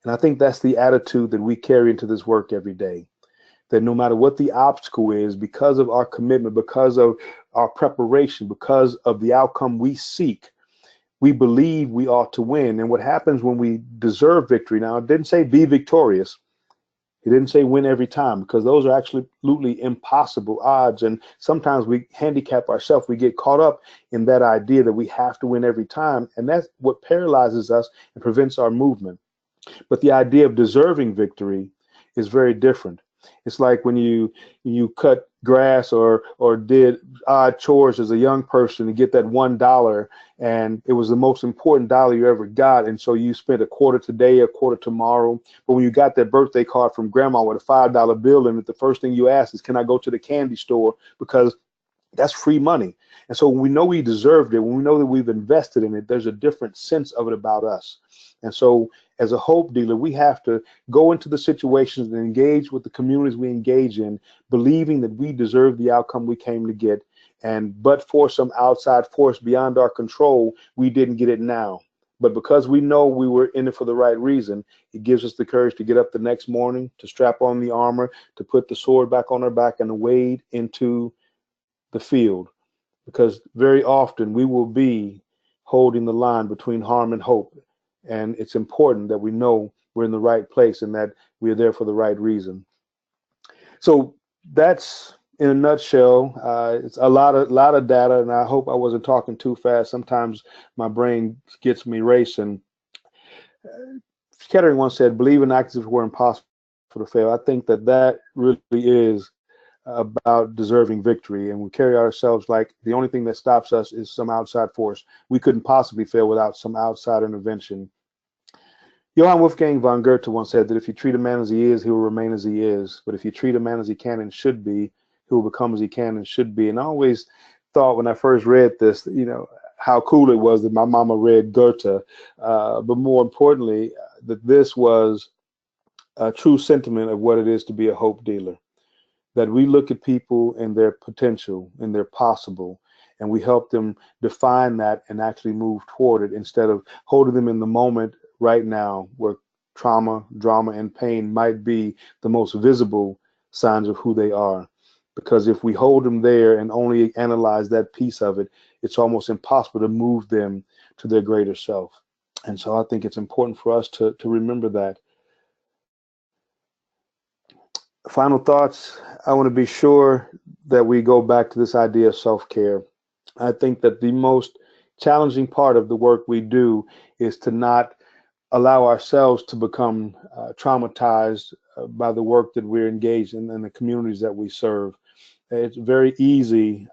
C: And I think that's the attitude that we carry into this work every day. That no matter what the obstacle is, because of our commitment, because of our preparation, because of the outcome we seek, we believe we ought to win. And what happens when we deserve victory? Now, it didn't say be victorious. It didn't say win every time, because those are absolutely impossible odds. And sometimes we handicap ourselves. We get caught up in that idea that we have to win every time. And that's what paralyzes us and prevents our movement. But the idea of deserving victory is very different. It's like when you cut grass or did odd chores as a young person to get that $1, and it was the most important dollar you ever got, and so you spent a quarter today, a quarter tomorrow. But when you got that birthday card from grandma with a $5 bill in it, the first thing you ask is, can I go to the candy store? Because that's free money. And so when we know we deserved it, when we know that we've invested in it, there's a different sense of it about us. And so as a hope dealer, we have to go into the situations and engage with the communities we engage in, believing that we deserve the outcome we came to get. And but for some outside force beyond our control, we didn't get it now. But because we know we were in it for the right reason, it gives us the courage to get up the next morning, to strap on the armor, to put the sword back on our back and to wade into the field. Because very often we will be holding the line between harm and hope. And it's important that we know we're in the right place and that we are there for the right reason. So that's in a nutshell. It's a lot of data, and I hope I wasn't talking too fast. Sometimes my brain gets me racing. Kettering once said, believe in acts if it were impossible to fail. I think that really is about deserving victory, and we carry ourselves like the only thing that stops us is some outside force. We couldn't possibly fail without some outside intervention. Johann Wolfgang von Goethe once said that if you treat a man as he is, he will remain as he is. But if you treat a man as he can and should be, he will become as he can and should be. And I always thought when I first read this, how cool it was that my mama read Goethe, but more importantly, that this was a true sentiment of what it is to be a hope dealer. That we look at people and their potential and their possible, and we help them define that and actually move toward it instead of holding them in the moment right now where trauma, drama, and pain might be the most visible signs of who they are. Because if we hold them there and only analyze that piece of it, it's almost impossible to move them to their greater self. And so I think it's important for us to remember that. Final thoughts. I want to be sure that we go back to this idea of self-care. I think that the most challenging part of the work we do is to not allow ourselves to become traumatized by the work that we're engaged in and the communities that we serve. It's very easy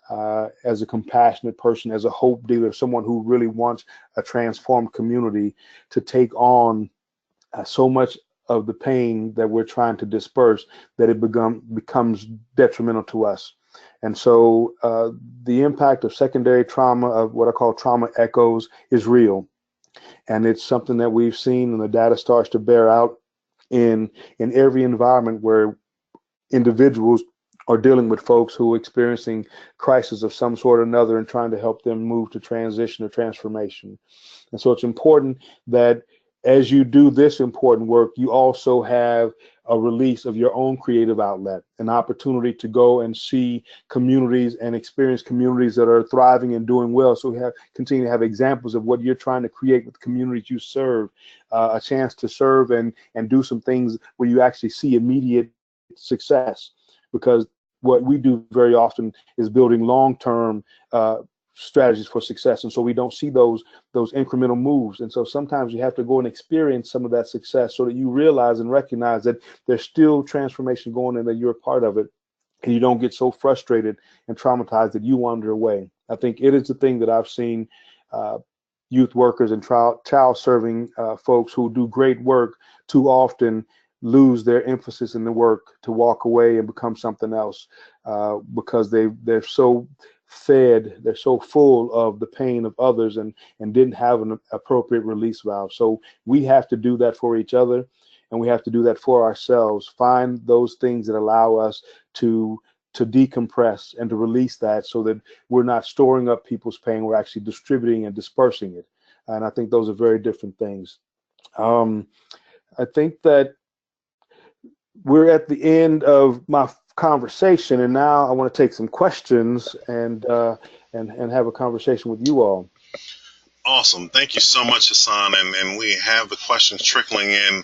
C: as a compassionate person, as a hope dealer, someone who really wants a transformed community, to take on so much of the pain that we're trying to disperse that it becomes detrimental to us. And so the impact of secondary trauma, of what I call trauma echoes, is real. And it's something that we've seen, and the data starts to bear out in every environment where individuals are dealing with folks who are experiencing crisis of some sort or another and trying to help them move to transition or transformation. And so it's important that as you do this important work, you also have a release of your own creative outlet, an opportunity to go and see communities and experience communities that are thriving and doing well. So we continue to have examples of what you're trying to create with communities you serve, a chance to serve and do some things where you actually see immediate success. Because what we do very often is building long-term strategies for success, and so we don't see those incremental moves. And so sometimes you have to go and experience some of that success so that you realize and recognize that there's still transformation going on, and that you're a part of it, and you don't get so frustrated and traumatized that you wander away. I think it is the thing that I've seen youth workers and child serving folks who do great work too often lose their emphasis in the work to walk away and become something else because they're so fed, they're so full of the pain of others and didn't have an appropriate release valve. So we have to do that for each other, and we have to do that for ourselves. Find those things that allow us to decompress and to release that, so that we're not storing up people's pain, we're actually distributing and dispersing it. And I think those are very different things. I think that we're at the end of my conversation, and now I want to take some questions and have a conversation with you all.
B: Awesome. Thank you so much, Hasan. And we have the questions trickling in.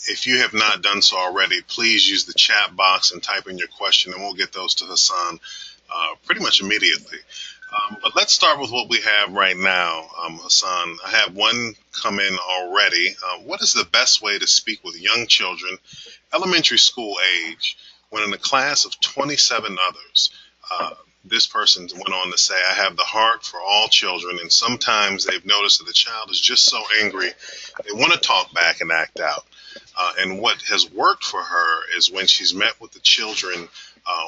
B: If you have not done so already, please use the chat box and type in your question, and we'll get those to Hasan pretty much immediately. But let's start with what we have right now, Hasan. I have one come in already. What is the best way to speak with young children, elementary school age, when in a class of 27 others? This person went on to say, I have the heart for all children, and sometimes they've noticed that the child is just so angry, they want to talk back and act out. And what has worked for her is when she's met with the children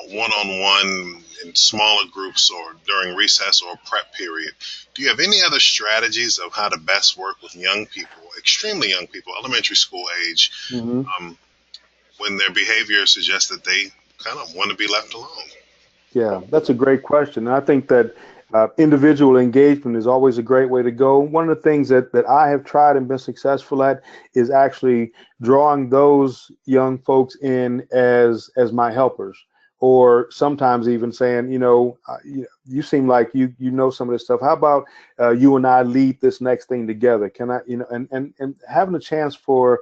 B: one-on-one in smaller groups or during recess or prep period. Do you have any other strategies of how to best work with young people, extremely young people, elementary school age, when their behavior suggests that they kind of want to be left alone?
C: Yeah, that's a great question. And I think that individual engagement is always a great way to go. One of the things that I have tried and been successful at is actually drawing those young folks in as my helpers, or sometimes even saying, you seem like you know some of this stuff. How about you and I lead this next thing together? Can I, and having a chance for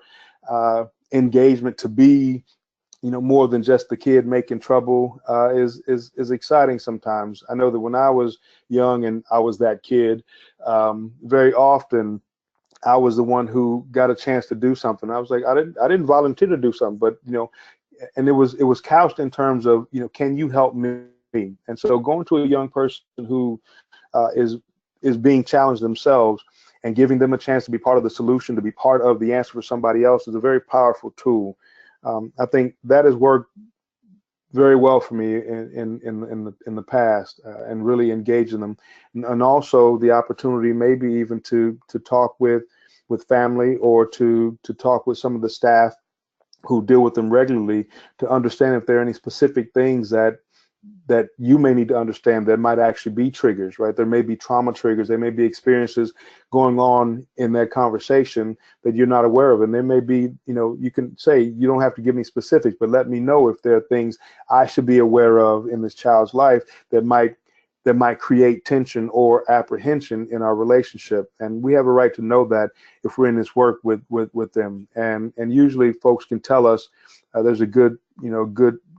C: engagement to be more than just the kid making trouble is exciting sometimes. I know that when I was young and I was that kid, very often I was the one who got a chance to do something. I was like, I didn't volunteer to do something, but and it was couched in terms of, can you help me? And so going to a young person who is being challenged themselves and giving them a chance to be part of the solution, to be part of the answer for somebody else, is a very powerful tool. I think that has worked very well for me in the past, and really engaging them, and also the opportunity maybe even to talk with family, or to talk with some of the staff who deal with them regularly, to understand if there are any specific things that you may need to understand that might actually be triggers, right? There may be trauma triggers. There may be experiences going on in that conversation that you're not aware of. And there may be, you can say, you don't have to give me specifics, but let me know if there are things I should be aware of in this child's life that might create tension or apprehension in our relationship. And we have a right to know that if we're in this work with them. And usually folks can tell us there's a good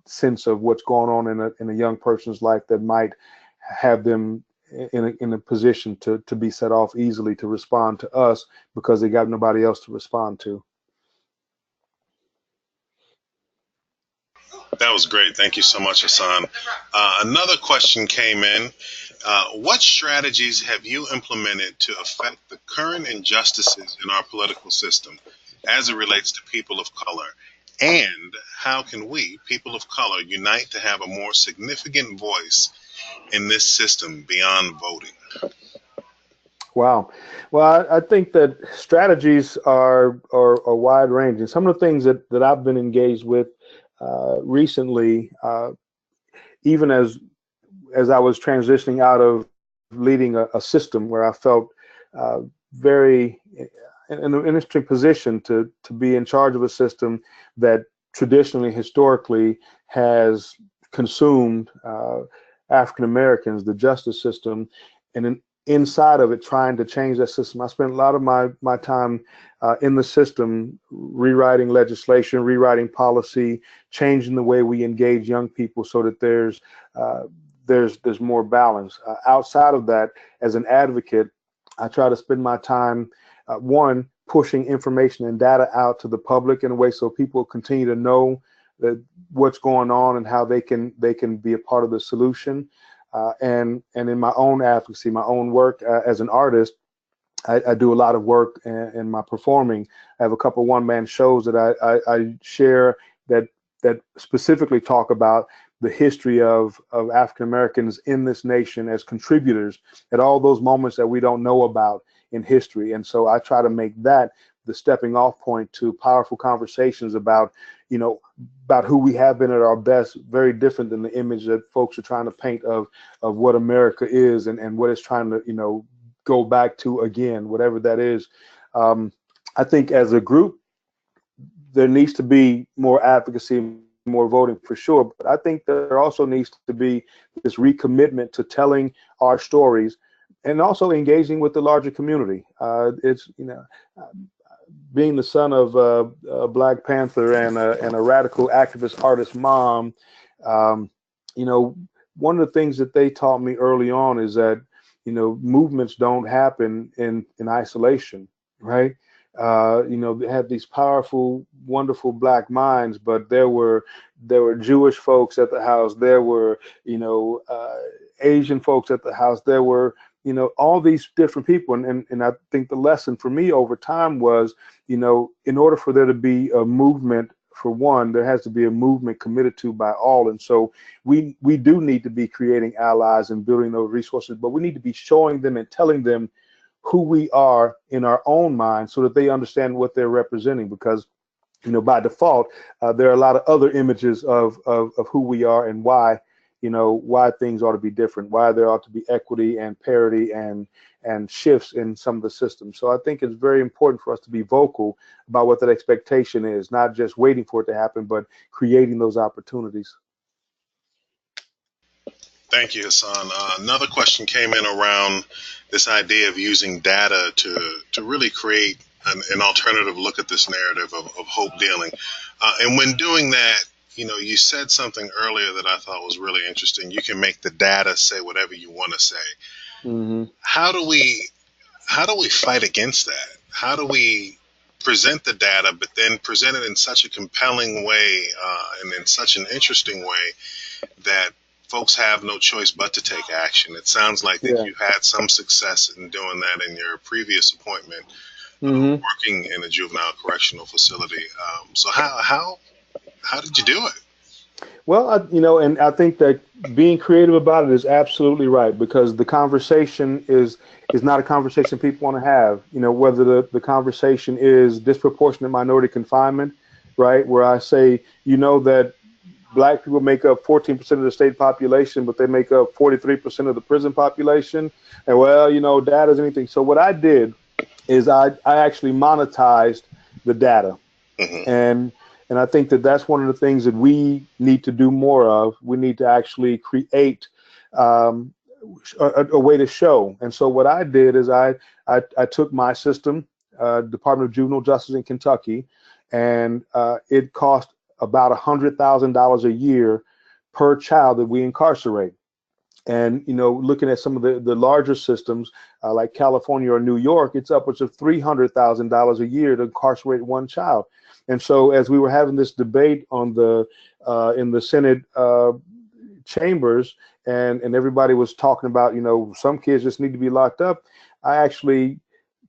C: sense of what's going on in a young person's life that might have them in a position to be set off easily to respond to us because they got nobody else to respond to.
B: That was great. Thank you so much, Hassan. Another question came in. What strategies have you implemented to affect the current injustices in our political system as it relates to people of color? And how can we, people of color, unite to have a more significant voice in this system beyond voting?
C: Wow. Well, I think that strategies are wide ranging. Some of the things that I've been engaged with recently, even as I was transitioning out of leading a system where I felt very in an interesting position to be in charge of a system that traditionally, historically, has consumed African Americans, the justice system, and then inside of it trying to change that system. I spent a lot of my time in the system rewriting legislation, rewriting policy, changing the way we engage young people so that there's more balance. Outside of that, as an advocate, I try to spend my time, one, pushing information and data out to the public in a way so people continue to know that what's going on and how they can be a part of the solution. And in my own advocacy, my own work as an artist, I do a lot of work in my performing. I have a couple one-man shows that I share that specifically talk about the history of African Americans in this nation as contributors at all those moments that we don't know about in history. And so I try to make that the stepping off point to powerful conversations about who we have been at our best, very different than the image that folks are trying to paint of what America is and what it's trying to, go back to again, whatever that is. I think as a group, there needs to be more advocacy, more voting for sure. But I think there also needs to be this recommitment to telling our stories and also engaging with the larger community. It's, being the son of a Black Panther and a radical activist artist mom, one of the things that they taught me early on is that, movements don't happen in isolation, right? They had these powerful, wonderful Black minds, but there were Jewish folks at the house. There were, Asian folks at the house. There were, all these different people. And I think the lesson for me over time was, in order for there to be a movement, for one, there has to be a movement committed to by all. And so we do need to be creating allies and building those resources, but we need to be showing them and telling them who we are in our own minds so that they understand what they're representing. Because, by default, there are a lot of other images of who we are and why things ought to be different, why there ought to be equity and parity and shifts in some of the systems. So I think it's very important for us to be vocal about what that expectation is, not just waiting for it to happen, but creating those opportunities.
B: Thank you, Hassan. Another question came in around this idea of using data to really create an alternative look at this narrative of hope dealing. And when doing that, you said something earlier that I thought was really interesting. You can make the data say whatever you want to say.
C: Mm-hmm.
B: How do we fight against that? How do we present the data, but then present it in such a compelling way and in such an interesting way that folks have no choice but to take action. It sounds like that
C: Yeah.
B: you had some success in doing that in your previous appointment,
C: Hmm.
B: working in a juvenile correctional facility. So how did you do it?
C: Well, and I think that being creative about it is absolutely right, because the conversation is not a conversation people want to have. Whether the conversation is disproportionate minority confinement, right? Where I say, that black people make up 14% of the state population, but they make up 43% of the prison population. And well, data is anything. So what I did is I actually monetized the data.
B: Hmm.
C: And I think that that's one of the things that we need to do more of. We need to actually create um, a way to show. And so what I did is I took my system, Department of Juvenile Justice in Kentucky, and it cost about $100,000 a year per child that we incarcerate. And looking at some of the larger systems like California or New York, it's upwards of $300,000 a year to incarcerate one child. And so, as we were having this debate on the in the Senate chambers, and everybody was talking about, some kids just need to be locked up, I actually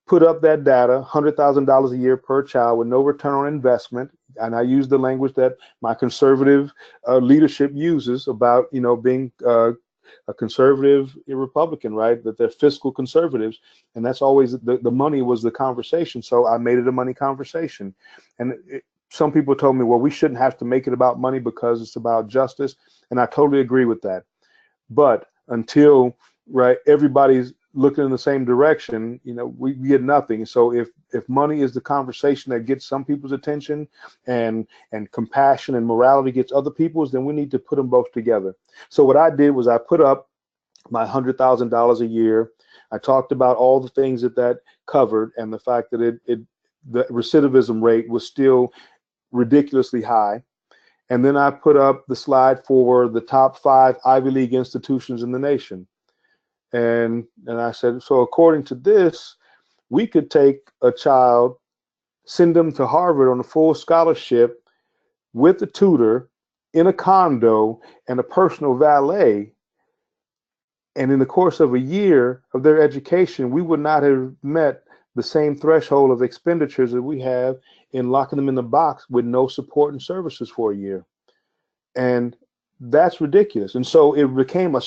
C: put up that data, $100,000 a year per child with no return on investment. And I used the language that my conservative leadership uses about, being a conservative Republican, right? That they're fiscal conservatives. And that's always the money was the conversation. So I made it a money conversation. And some people told me, well, we shouldn't have to make it about money because it's about justice. And I totally agree with that. But until, right, everybody's looking in the same direction, we get nothing. So if money is the conversation that gets some people's attention, and compassion and morality gets other people's, then we need to put them both together. So what I did was I put up my $100,000 a year. I talked about all the things that covered, and the fact that the recidivism rate was still ridiculously high. And then I put up the slide for the top 5 Ivy League institutions in the nation. And I said, so according to this, we could take a child, send them to Harvard on a full scholarship with a tutor in a condo and a personal valet. And in the course of a year of their education, we would not have met the same threshold of expenditures that we have in locking them in the box with no support and services for a year. And that's ridiculous. And so it became a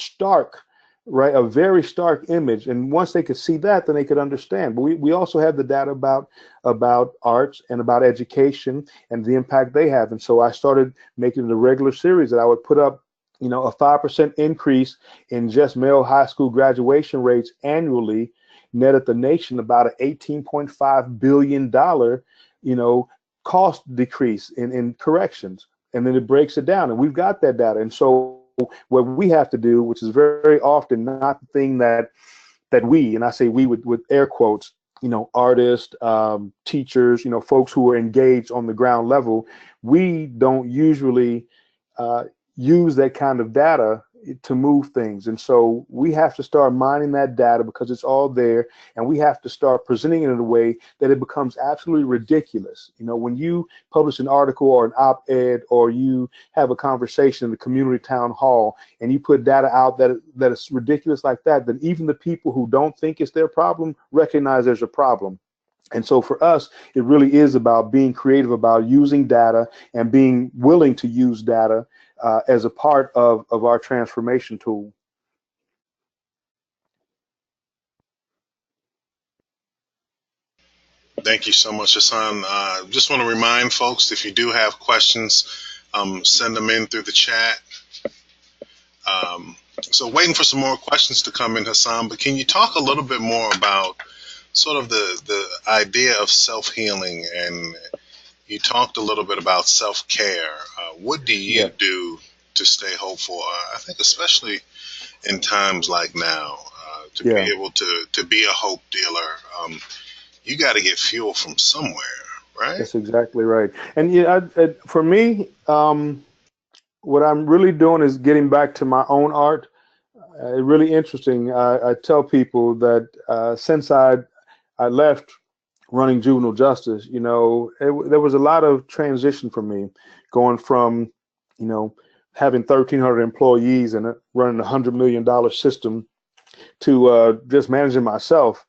C: very stark image. And once they could see that, then they could understand. But we also have the data about arts and about education and the impact they have. And so I started making it a regular series that I would put up, a 5% increase in just male high school graduation rates annually netted the nation about an $18.5 billion, cost decrease in corrections. And then it breaks it down, and we've got that data. And so what we have to do, which is very often not the thing that we, and I say we with air quotes, artists, teachers, folks who are engaged on the ground level, we don't usually use that kind of data to move things. And so we have to start mining that data because it's all there, and we have to start presenting it in a way that it becomes absolutely ridiculous. When you publish an article or an op-ed, or you have a conversation in the community town hall and you put data out that is ridiculous like that, then even the people who don't think it's their problem recognize there's a problem. And so for us, it really is about being creative, about using data and being willing to use data as a part of our transformation tool.
B: Thank you so much, Hasan. Just want to remind folks, if you do have questions, send them in through the chat. So waiting for some more questions to come in, Hasan, but can you talk a little bit more about sort of the idea of self-healing? And you talked a little bit about self-care. What do you do to stay hopeful? I think especially in times like now, to be able to be a hope dealer, you got to get fuel from somewhere, right?
C: That's exactly right. And for me, what I'm really doing is getting back to my own art. Really interesting. I tell people that since I left running juvenile justice, there was a lot of transition for me, going from, having 1,300 employees and running $100 million system to just managing myself.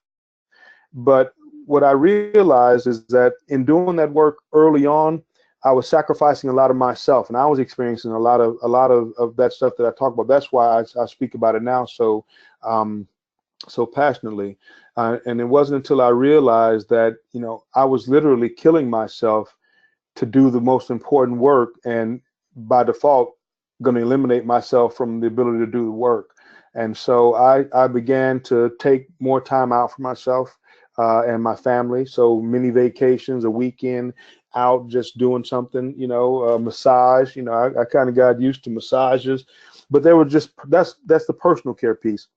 C: But what I realized is that in doing that work early on, I was sacrificing a lot of myself, and I was experiencing a lot of that stuff that I talk about. That's why I speak about it now so passionately. And it wasn't until I realized that, I was literally killing myself to do the most important work, and by default, going to eliminate myself from the ability to do the work. And so I began to take more time out for myself and my family. So many vacations, a weekend out, just doing something, massage. I kind of got used to massages, but they were just, that's the personal care piece.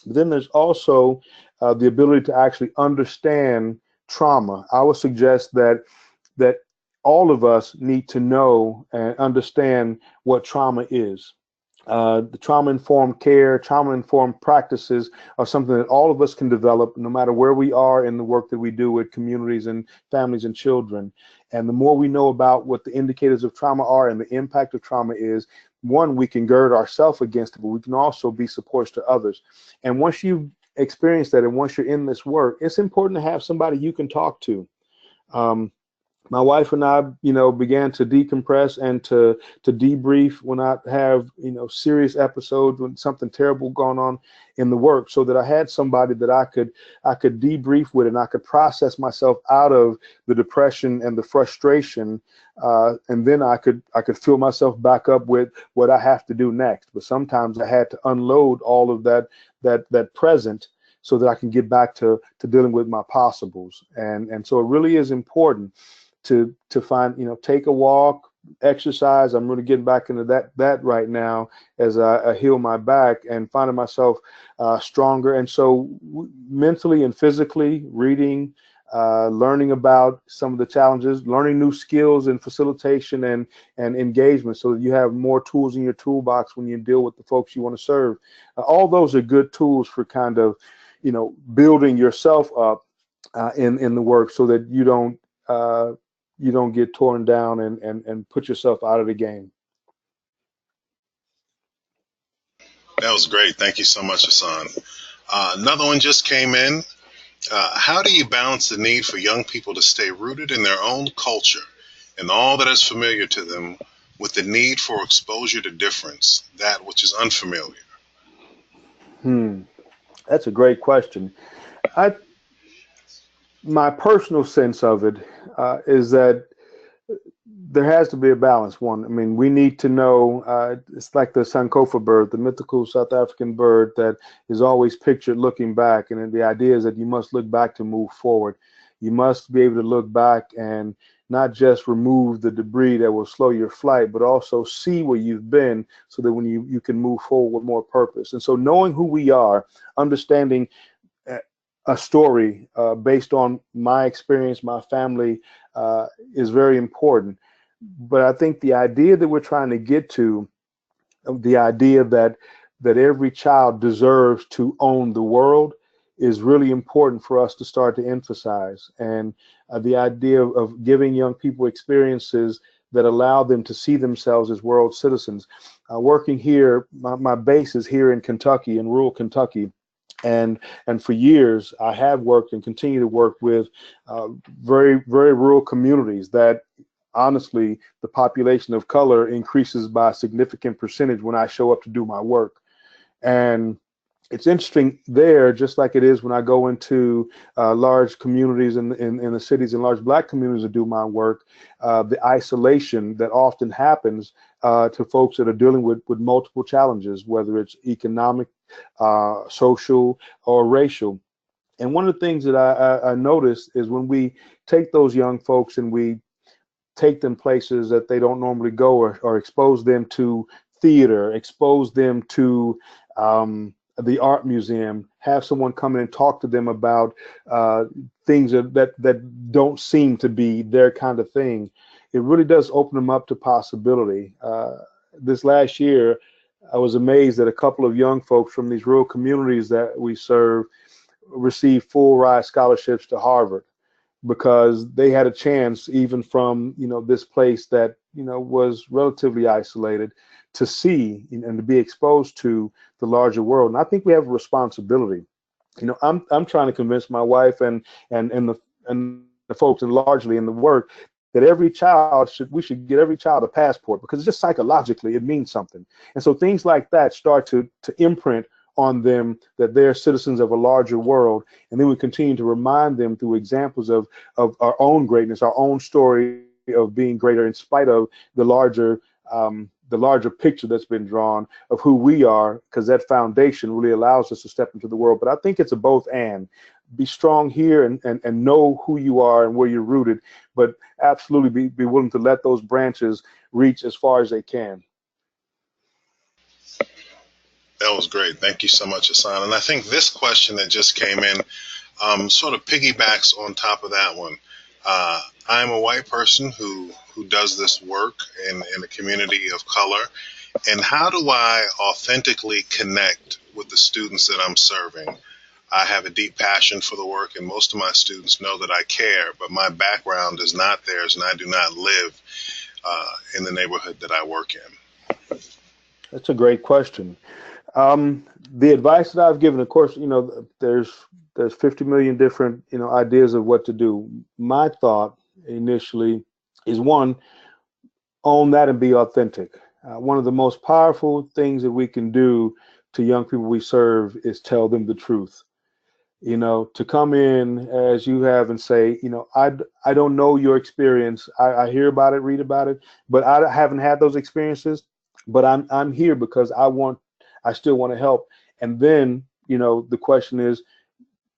C: But then there's also the ability to actually understand trauma. I would suggest that all of us need to know and understand what trauma is. The trauma-informed care, trauma-informed practices are something that all of us can develop, no matter where we are in the work that we do with communities and families and children. And the more we know about what the indicators of trauma are and the impact of trauma is, one, we can gird ourselves against it, but we can also be supports to others. And once you've experienced that, and once you're in this work, it's important to have somebody you can talk to. My wife and I, began to decompress and to debrief when I have, serious episodes, when something terrible going on in the work, so that I had somebody that I could debrief with, and I could process myself out of the depression and the frustration, and then I could fill myself back up with what I have to do next. But sometimes I had to unload all of that present, so that I can get back to dealing with my possibles. And so it really is important to find, take a walk, exercise. I'm really getting back into that right now as I heal my back and finding myself stronger. And so mentally and physically, reading, learning about some of the challenges, learning new skills in facilitation and engagement, so that you have more tools in your toolbox when you deal with the folks you want to serve. All those are good tools for kind of, building yourself up in the work, so that you don't get torn down and put yourself out of the game.
B: That was great. Thank you so much, Hasan. Another one just came in. How do you balance the need for young people to stay rooted in their own culture and all that is familiar to them, with the need for exposure to difference, that which is unfamiliar?
C: That's a great question. My personal sense of it is that there has to be a balance. One, I mean, we need to know, it's like the Sankofa bird, the mythical South African bird that is always pictured looking back. And the idea is that you must look back to move forward. You must be able to look back and not just remove the debris that will slow your flight, but also see where you've been, so that when you can move forward with more purpose. And so knowing who we are, understanding a story based on my experience, my family, is very important. But I think the idea that we're trying to get to, the idea that every child deserves to own the world, is really important for us to start to emphasize. And the idea of giving young people experiences that allow them to see themselves as world citizens. Working here, my base is here in Kentucky, in rural Kentucky. And for years, I have worked and continue to work with very, very rural communities that, honestly, the population of color increases by a significant percentage when I show up to do my work. And it's interesting there, just like it is when I go into large communities in the cities and large Black communities to do my work, the isolation that often happens to folks that are dealing with multiple challenges, whether it's economic, social, or racial. And one of the things that I notice is when we take those young folks and we take them places that they don't normally go, or expose them to theater, expose them to the art museum, have someone come in and talk to them about things that don't seem to be their kind of thing, it really does open them up to possibility. This last year, I was amazed that a couple of young folks from these rural communities that we serve received full ride scholarships to Harvard. because they had a chance, even from, this place that, was relatively isolated, to see and to be exposed to the larger world. And I think we have a responsibility. I'm trying to convince my wife and the folks, and largely in the work, that we should get every child a passport, because just psychologically it means something. And so things like that start to imprint on them that they're citizens of a larger world. And then we continue to remind them through examples of our own greatness, our own story of being greater in spite of the larger picture that's been drawn of who we are, because that foundation really allows us to step into the world. But I think it's a both and. Be strong here and know who you are and where you're rooted, but absolutely be willing to let those branches reach as far as they can.
B: That was great. Thank you so much, Hasan. And I think this question that just came in sort of piggybacks on top of that one. I'm a white person who does this work in a community of color. And how do I authentically connect with the students that I'm serving? I have a deep passion for the work, and most of my students know that I care, but my background is not theirs, and I do not live in the neighborhood that I work in.
C: That's a great question. The advice that I've given, of course, there's 50 million different, ideas of what to do. My thought initially is, one, own that and be authentic. One of the most powerful things that we can do to young people we serve is tell them the truth. To come in as you have and say, I don't know your experience. I hear about it, read about it, but I haven't had those experiences. But I'm here because I still want to help. And then, the question is,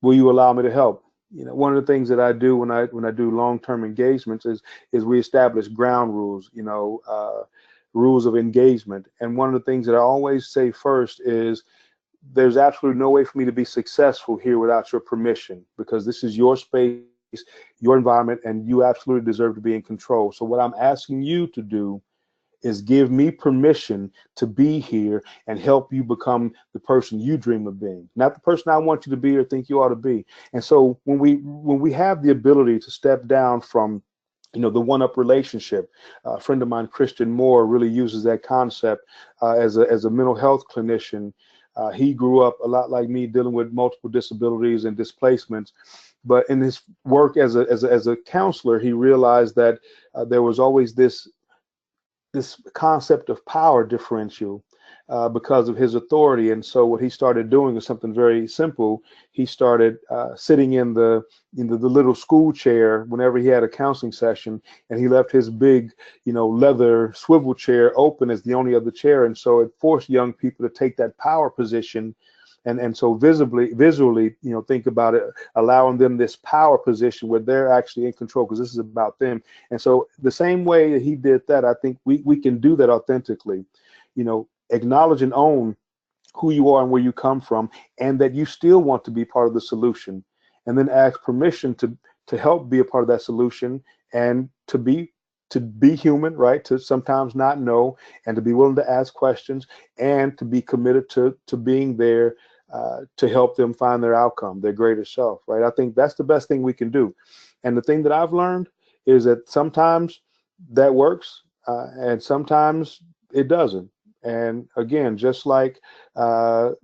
C: will you allow me to help? One of the things that I do when I do long-term engagements is we establish ground rules, rules of engagement. And one of the things that I always say first is, there's absolutely no way for me to be successful here without your permission, because this is your space, your environment, and you absolutely deserve to be in control. So what I'm asking you to do is give me permission to be here and help you become the person you dream of being, not the person I want you to be or think you ought to be. And so when we have the ability to step down from the one-up relationship, a friend of mine, Christian Moore, really uses that concept as a mental health clinician. He grew up a lot like me, dealing with multiple disabilities and displacements. But in his work as a counselor, he realized that there was always this concept of power differential because of his authority. And so what he started doing is something very simple. He started sitting in the little school chair whenever he had a counseling session, and he left his big, leather swivel chair open as the only other chair. And so it forced young people to take that power position. And so visually, think about it, allowing them this power position where they're actually in control, because this is about them. And so the same way that he did that, I think we can do that authentically. Acknowledge and own who you are and where you come from, and that you still want to be part of the solution, and then ask permission to help be a part of that solution, and to be human, right? To sometimes not know, and to be willing to ask questions, and to be committed to being there to help them find their outcome, their greater self, right? I think that's the best thing we can do. And the thing that I've learned is that sometimes that works, and sometimes it doesn't. And again, just like the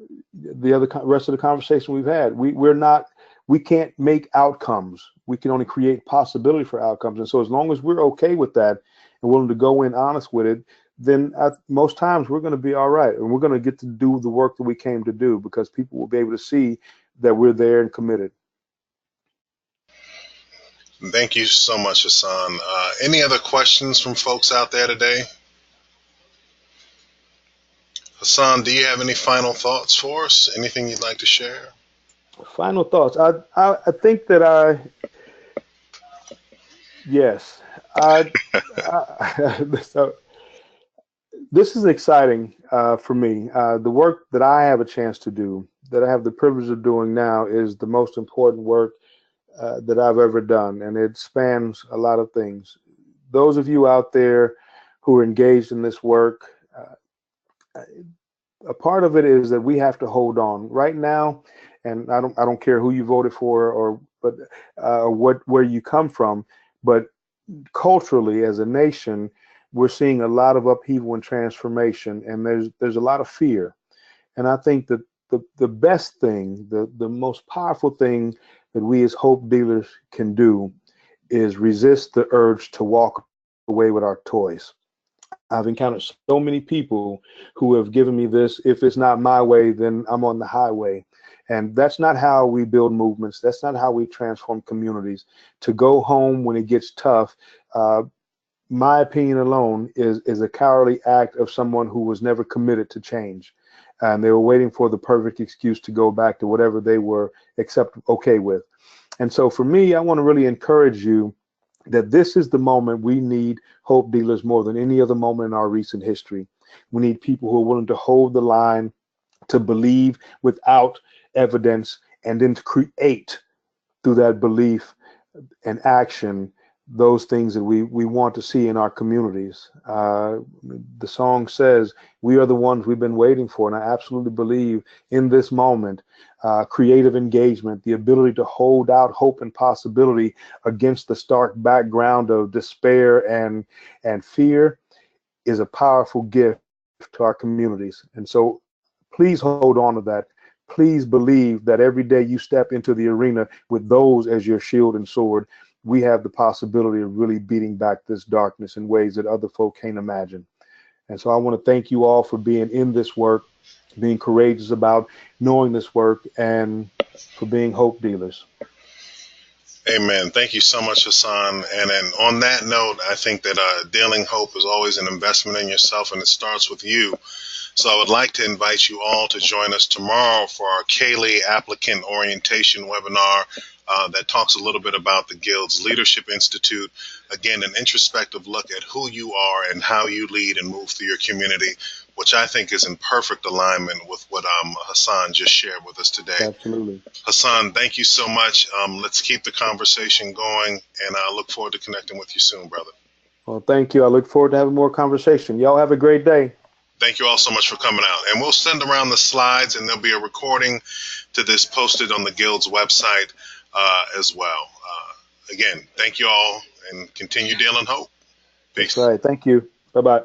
C: rest of the conversation we've had, we can't make outcomes. We can only create possibility for outcomes. And so as long as we're okay with that and willing to go in honest with it, then most times we're going to be all right. And we're going to get to do the work that we came to do, because people will be able to see that we're there and committed.
B: Thank you so much, Hasan. Any other questions from folks out there today? Hasan, do you have any final thoughts for us? Anything you'd like to share?
C: Final thoughts. I think that yes. So this is exciting for me. The work that I have a chance to do, that I have the privilege of doing now, is the most important work that I've ever done, and it spans a lot of things. Those of you out there who are engaged in this work, a part of it is that we have to hold on right now. And I don't care who you voted for or but where you come from. But culturally, as a nation, we're seeing a lot of upheaval and transformation, and there's a lot of fear. And I think that the best thing, the most powerful thing that we as hope dealers can do is resist the urge to walk away with our toys. I've encountered so many people who have given me this: if it's not my way, then I'm on the highway. And that's not how we build movements. That's not how we transform communities. To go home when it gets tough, uh, my opinion alone, is a cowardly act of someone who was never committed to change. And they were waiting for the perfect excuse to go back to whatever they were okay with. And so for me, I want to really encourage you that this is the moment we need hope dealers more than any other moment in our recent history. We need people who are willing to hold the line, to believe without evidence, and then to create through that belief and action those things that we want to see in our communities. The song says, we are the ones we've been waiting for. And I absolutely believe in this moment, creative engagement, the ability to hold out hope and possibility against the stark background of despair and fear is a powerful gift to our communities. And so please hold on to that. Please believe that every day you step into the arena with those as your shield and sword, we have the possibility of really beating back this darkness in ways that other folk can't imagine. And so I want to thank you all for being in this work, being courageous about knowing this work, and for being hope dealers.
B: Amen. Thank you so much, Hasan. And then on that note, I think that dealing hope is always an investment in yourself, and it starts with you. So I would like to invite you all to join us tomorrow for our Kaylee Applicant Orientation webinar that talks a little bit about the Guild's Leadership Institute. Again, an introspective look at who you are and how you lead and move through your community, which I think is in perfect alignment with what Hasan just shared with us today.
C: Absolutely.
B: Hasan, thank you so much. Let's keep the conversation going, and I look forward to connecting with you soon, brother.
C: Well, thank you. I look forward to having more conversation. Y'all have a great day.
B: Thank you all so much for coming out. And we'll send around the slides, and there'll be a recording to this posted on the Guild's website as well. Again, thank you all, and continue dealing hope. Peace.
C: That's right. Thank you. Bye-bye.